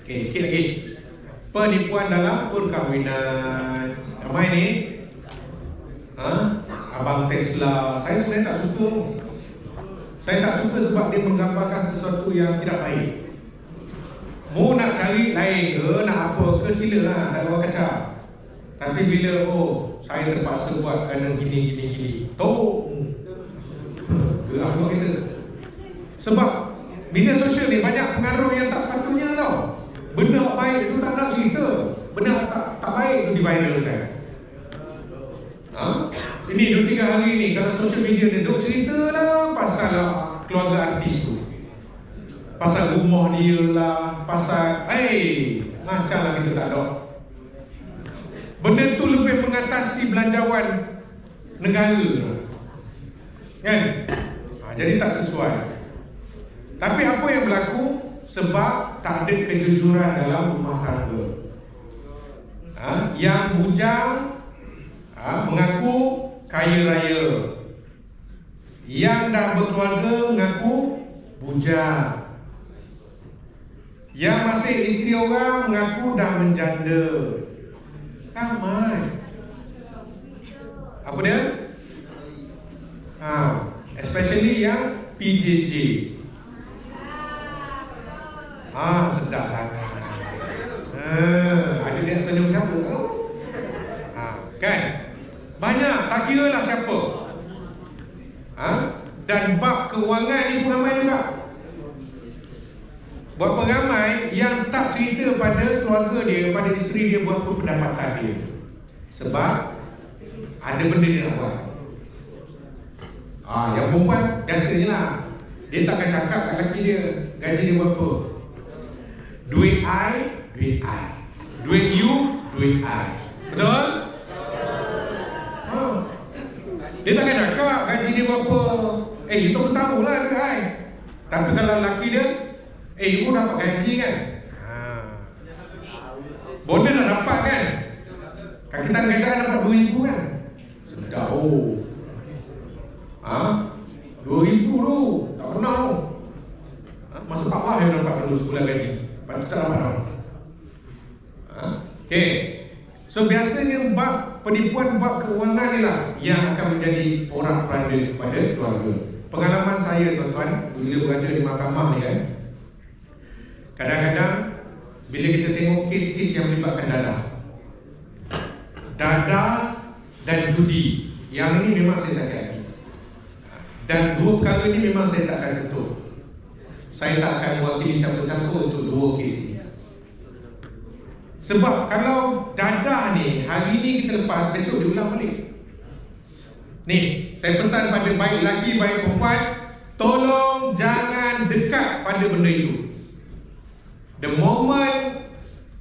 okey, sikit lagi. Penipuan dalam perkahwinan. Ramai ni. Abang Tesla. Saya sebenarnya tak suka. Saya tak suka sebab dia menggambarkan sesuatu yang tidak baik. Mau nak cari lain ke, nak apa ke, silalah, tak ada orang kacau. Tapi bila saya terpaksa buat kerana gini. Gelap buat kita. Sebab media sosial ni banyak pengaruh yang tak sepatutnya tau. Benda baik itu tak nak cerita. Benda tak baik itu diviralkan. Ini 2-3 hari ni kalau sosial media ni duk cerita lah pasal keluarga artis tu, pasal rumah dia lah, pasal macam lah kita tak tahu. Benda tu lebih mengatasi belanjawan negara kan? Jadi tak sesuai. Tapi apa yang berlaku? Sebab tak ada kejujuran dalam rumah tangga. Yang bujang mengaku kaya raya, yang dah berkeluarga mengaku bujang, yang masih isteri orang mengaku dah menjanda. Ramai. Apa dia? Especially yang PJJ. Sedap sangat. Ada dia tanya siapa? Kan? Banyak, tak kira lah siapa. Dan bab keuangan ni pun ramai juga. Berapa ramai yang tak cerita pada keluarga dia, pada isteri dia berapa pendapatan dia. Sebab ada benda dia nak buat. Yang perempuan biasanya lah, dia takkan cakap kat lelaki dia gaji dia berapa. Duit I, duit I. Duit you, duit I. Betul? Dia takkan cakap gaji dia berapa. Itu pun tahulah duit I. Tapi kalau lelaki dia, you dapat gaji kan? Bonus dah dapat kan? Kakitan kerajaan dapat 2,000 kan? Sedap. 2,000 tu. Tak pernah tu. Masa papa yang dapat dulu sebulan gaji. Lepas tu tak dapat tau. Okay. So biasanya bab penipuan bab keuangan ni lah yang akan menjadi orang peranda kepada keluarga. Pengalaman saya tuan-tuan, bila berada di mahkamah ni kan, kadang-kadang bila kita tengok kes-kes yang melibatkan dadah dan judi, yang ini memang saya sakit hati. Dan dua perkara ini memang saya tak akan sentuh. Saya tak akan mewakili siapa-siapa untuk dua kes ini. Sebab kalau dadah ni hari ni kita lepas, besok diulang balik. Ni, saya pesan pada baik lelaki baik perempuan, tolong jangan dekat pada benda itu. The moment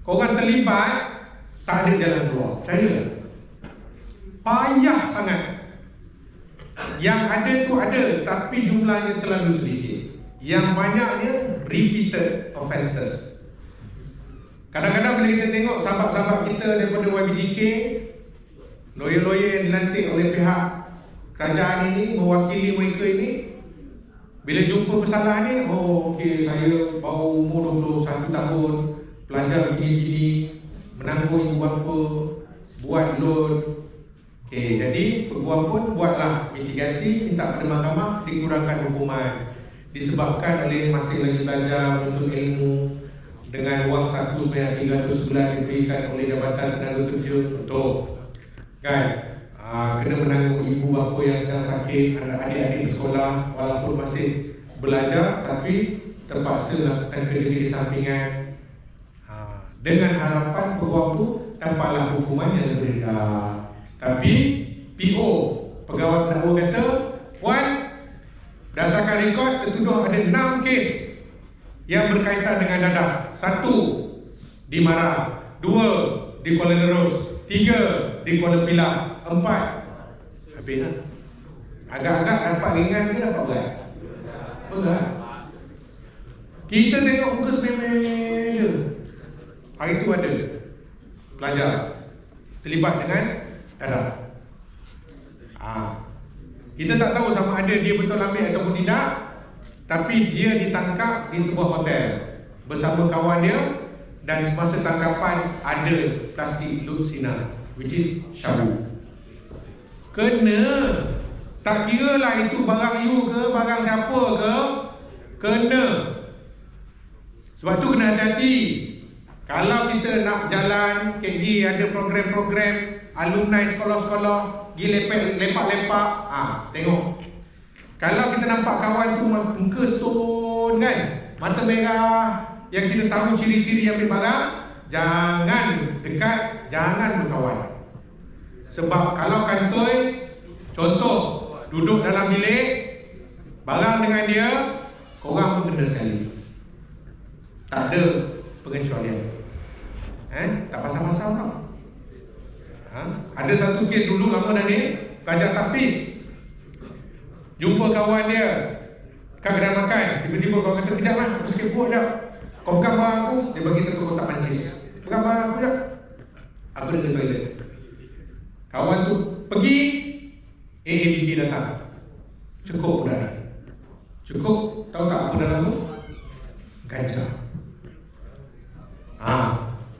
korang terlibat, tak ada jalan keluar. Percaya? Payah sangat. Yang ada tu ada, tapi jumlahnya terlalu sedikit. Yang banyaknya repeated offences. Kadang-kadang bila kita tengok sahabat-sahabat kita daripada YBJK, lawyer-lawyer yang dilantik oleh pihak kerajaan ini mewakili mereka ini, bila jumpa masalah ni, okey, saya baru umur 21 tahun, pelajar begini-begini, menanggung ibu bapa, buat loan. Okey, jadi peguam pun buatlah mitigasi, minta pada mahkamah dikurangkan hukuman disebabkan oleh masih lagi belajar menuntut ilmu dengan wang saku sebanyak 300 sebulan diberikan oleh Jabatan Tenaga Kerja. Betul kan? Kena menanggung ibu bapa yang sedang sakit, adik-adik bersekolah walaupun masih belajar tapi terpaksa lakukan kerja-kerja sampingan, dengan harapan peguam tu dapatlah hukuman yang rendah. Tapi PO, pegawai pendakwa kata, Puan, berdasarkan rekod tertuduh ada 6 kes yang berkaitan dengan dadah. 1 di Mara, 2 di Kuala Nerus, 3 di Kuala Pilah, 4 habis lah. Agak-agak dapat ringan ke dapat berat? Berat. Kita tengok muka sememeh je. Hari tu ada pelajar terlibat dengan dadah. Kita tak tahu sama ada dia betul ambil ataupun tidak, tapi dia ditangkap di sebuah hotel bersama kawan dia, dan semasa tangkapan ada plastik lutsina, which is syabu. Kena. Tak kira lah itu barang you ke, barang siapa ke, kena. Sebab tu kena hati-hati. Kalau kita nak jalan KG, ada program-program alumni sekolah-sekolah, pergi lepak-lepak, tengok. Kalau kita nampak kawan tu muka stone kan, mata merah, yang kita tahu ciri-ciri yang ambil barang, jangan dekat, jangan berkawan. Sebab kalau kantoi, contoh, duduk dalam bilik, barang dengan dia, korang pun kena sekali. Tak ada pengecualian. Tak pasal-pasal tau. Ada satu kes dulu lama dah ni, belajar tahfiz. Jumpa kawan dia kat kedai makan, tiba-tiba kawan kata, kejap lah, aku sakit perut dah. Kau pegang barang aku, dia bagi satu kotak mancis. Pegang barang aku sekejap, aku dah ke toilet. Kawan tu pergi, AADK datang. Cukup dah. Cukup, tahu tak apa dalam tu? Ganja.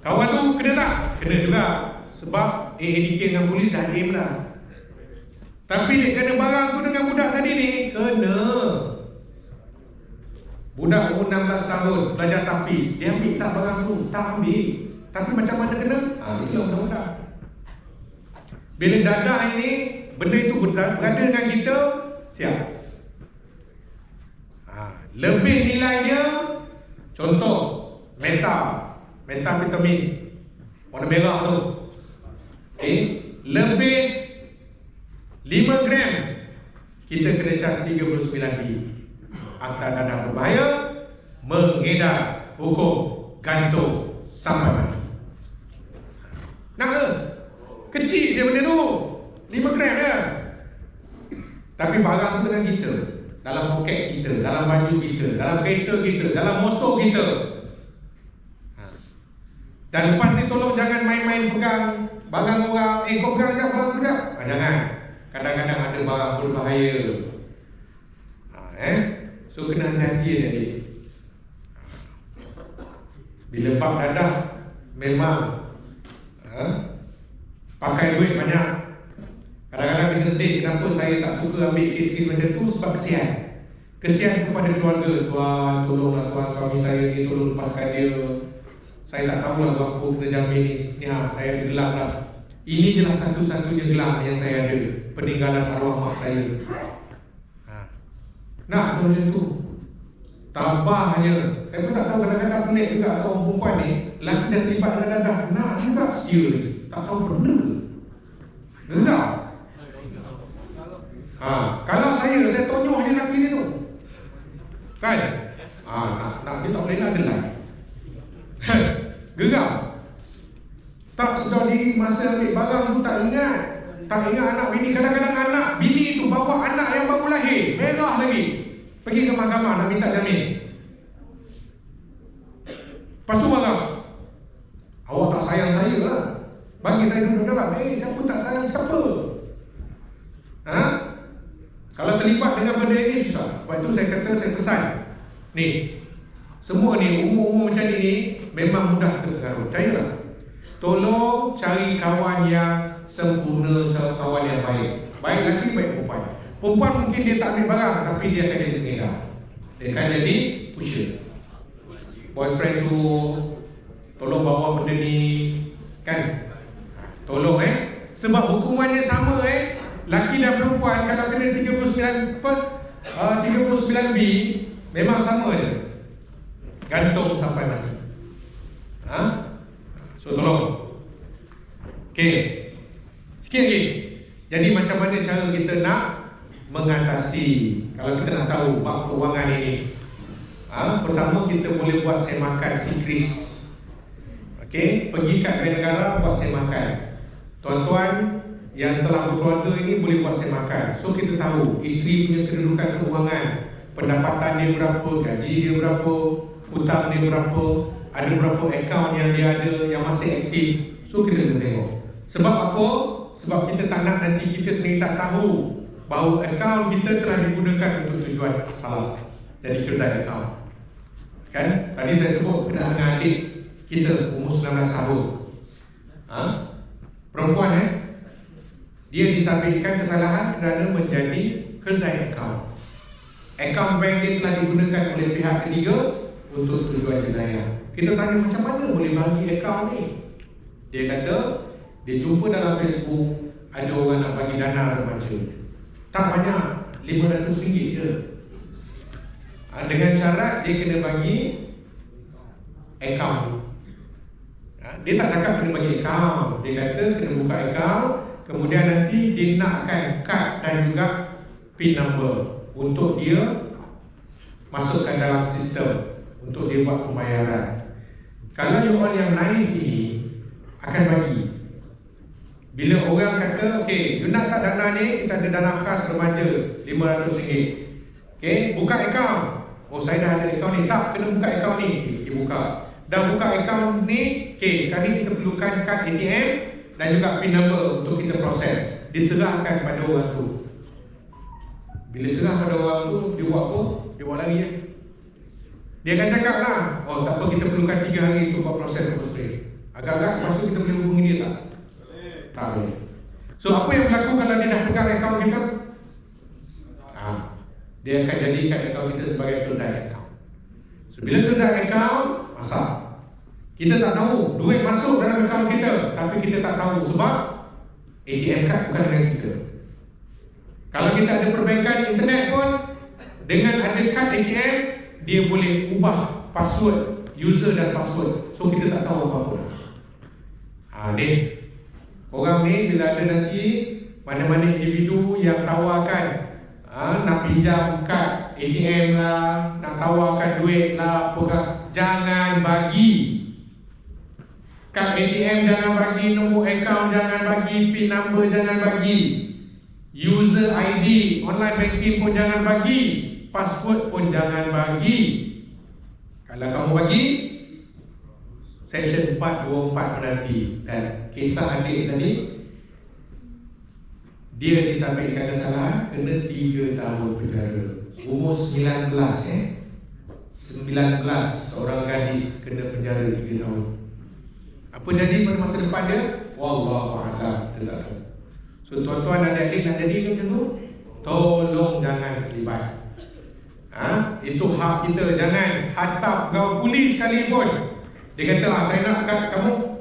Kawan tu kena tak? Kena juga. Sebab AADK dengan polis dah aim dah. Tapi dia kena barang tu dengan budak tadi ni, kena. Budak umur 16 tahun belajar tahfiz, dia ambil tak barang tu? Tak ambil. Tapi macam mana kena? Itulah undang-undang. Bila dadah ini, benda itu berada dengan kita, siap. Lebih nilainya, contoh metavitamin warna merah tu, lebih 5 gram, kita kena charge 39B. Akta dadah berbahaya, mengedar, hukum gantung sampai mati. Nak ke? Kecil dia benda tu, 5 gram je. Tapi barang tu dengan kita, dalam poket kita, dalam baju kita, dalam kereta kita, dalam motor kita. Dan lepas ni tolong jangan main-main pegang barang orang. Kau pegang sekejap barang tu sekejap. Jangan. Kadang-kadang ada barang berbahaya. So kena hati-hati tadi. Bila bab dadah, memang pakai duit banyak. Kadang-kadang kita sedih, kenapa saya tak suka ambil kes macam tu? Sebab kesian. Kesian kepada keluarga. Tuan, tolonglah tuan, suami saya ni, tolong lepaskan dia. Saya tak tahu lah apa kena jamin ni. Saya gelap lah. Ini je lah satu-satunya gelap yang saya ada. Peninggalan arwah mak saya. Nak macam tu. Tambahnya, saya pun tak tahu, kadang-kadang pelik juga orang perempuan ni, lelaki dah terlibat dengan dadah, nak juga sia ni. Tak tahu benda. Enggak. Kalau saya tonyok je lelaki ni tu. Kan? Nak dia tak boleh nak gelap. Geram. Tak sedar diri masa ambil barang tu, tak ingat. Tak ingat anak bini. Kadang-kadang anak bini tu bawa anak yang baru lahir, merah lagi, pergi ke mahkamah nak minta jamin. Lepas tu marah, awak tak sayang saya lah, bagi saya duduk dalam. Siapa tak sayang siapa? Kalau terlibat dengan benda ini susah. Sebab itu saya kata, saya pesan ni, semua ni umur-umur macam ni memang mudah terpengaruh. Percayalah. Tolong cari kawan yang sempurna, kawan yang baik. Baik lelaki, baik perempuan. Perempuan mungkin dia tak ambil barang, tapi dia akan jadi pengedar. Dia akan jadi pusher. Boyfriend tu tolong bawa benda ni, kan? Tolong sebab hukumannya sama laki dan perempuan. Kalau kena 39B memang sama je, gantung sampai mati. So tolong. Okey, sikit lagi. Jadi macam mana cara kita nak mengatasi, kalau kita nak tahu bab keuangan ini? Pertama, kita boleh buat semakan sikris. Okey, pergi kat bank negara buat semakan. Tuan-tuan yang telah berkeluarga ini boleh buat semakan. So kita tahu isteri punya kedudukan keuangan, pendapatan dia berapa, gaji dia berapa, hutang dia berapa, ada berapa akaun yang dia ada yang masih aktif. So kita kena tengok. Sebab apa? Sebab kita tak nak nanti kita sendiri tak tahu bahawa akaun kita telah digunakan untuk tujuan salah, jadi kedai akaun. Kan? Tadi saya sebut kena dengan adik kita umur 19 tahun. Perempuan dia disabitkan kesalahan kerana menjadi kedai akaun. Akaun bank dia telah digunakan oleh pihak ketiga untuk tujuan jenayah. Kita tanya macam mana boleh bagi akaun ni? Dia kata dia jumpa dalam Facebook ada orang nak bagi dana remaja. Tak banyak, RM500 je. Dengan syarat dia kena bagi akaun. Dia tak cakap kena bagi akaun, dia kata kena buka akaun, kemudian nanti dia nakkan kad dan juga PIN number untuk dia masukkan dalam sistem untuk dia buat pembayaran. Kalau you all yang naik ini akan bagi Bila orang kata, okey, you nak tak dana ni, kita ada dana khas remaja RM500. Okey, buka akaun. Oh, saya dah ada akaun ni. Tak, kena buka akaun ni. Okey, buka. Dah buka akaun ni, okey, sekarang ni kita perlukan kad ATM dan juga PIN number untuk kita proses. Diserahkan pada orang tu. Bila serah pada orang tu, dia buat apa? Dia buat lari je. Dia akan cakap lah, oh tak apa, kita perlukan 3 hari untuk buat proses prostrate. Agak-agak, lepas tu kita boleh hubungi dia tak? Tak boleh. So apa yang berlaku kalau dia dah pegang akaun kita? Dia akan jadikan akaun kita sebagai tundai akaun. So bila tundai akaun, masak. Kita tak tahu duit masuk dalam akaun kita, tapi kita tak tahu sebab ATM card bukan dengan kita. Kalau kita ada perbankan internet pun, dengan ada kad ATM, dia boleh ubah password, user dan password. So kita tak tahu apa-apa. Ni orang ni bila ada nanti mana-mana individu yang tawarkan nak pinjam kad ATM lah, nak tawarkan duit lah, apakah, jangan bagi. Kad ATM jangan bagi, nombor akaun jangan bagi, PIN number jangan bagi, user ID online banking pun jangan bagi, password pun jangan bagi. Kalau kamu bagi, Section 424 menanti. Dan kisah adik tadi, dia disampaikan kesalahan, kena 3 tahun penjara. Umur 19 19 orang gadis kena penjara 3 tahun. Apa jadi pada masa depan dia? Wallahualam, kita tak tahu. So tuan-tuan dan adik-adik nak jadi macam tu, tolong jangan terlibat. Itu hak kita. Jangan hantar pegawai polis sekalipun. Dia kata, saya nak kat kamu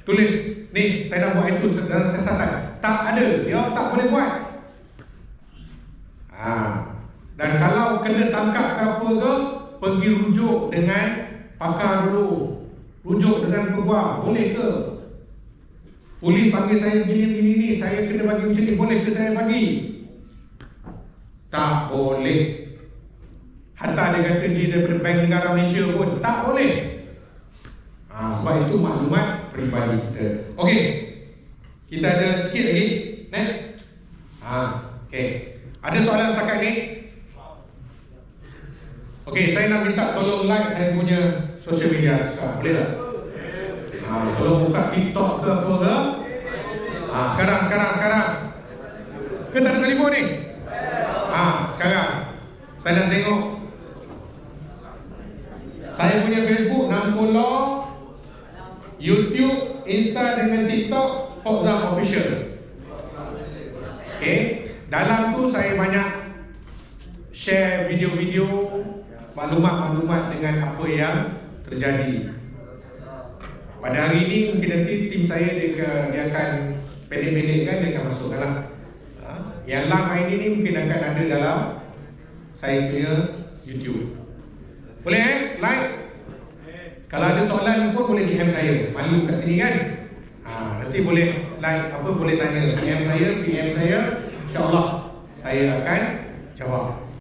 tulis ni, saya nak buat itu dalam siasatan. Tak ada, dia tak boleh buat. Dan kalau kena tangkap ke apa ke, pergi rujuk dengan pakar dulu, rujuk dengan peguam, boleh ke? Polis panggil saya begini ni, saya kena bagi macam ni, boleh ke saya bagi? Tak boleh. Hatta dia kata dia daripada Bank Negara Malaysia pun tak boleh. Sebab itu maklumat peribadi kita. Okey, kita ada sikit lagi. Next. Okey, ada soalan setakat ni? Okey, saya nak minta tolong like saya punya social media sekarang. Boleh tak? Tolong buka TikTok ke apa ke? Sekarang. Ke tak ada telefon ni? Sekarang. Saya nak tengok. Saya punya Facebook, Nampulo, YouTube, Insta dengan TikTok, Pokzam Official. Okay. Dalam tu saya banyak share video-video, maklumat-maklumat dengan apa yang terjadi. Pada hari ini mungkin nanti tim saya dia akan pendek-pendekkan, dia akan masukkan lah. Yang lang hari ini mungkin akan ada dalam saya punya YouTube. Boleh like? Kalau ada soalan pun boleh DM saya. Malu kat sini kan? Nanti boleh like, boleh tanya DM saya, InsyaAllah saya akan jawab.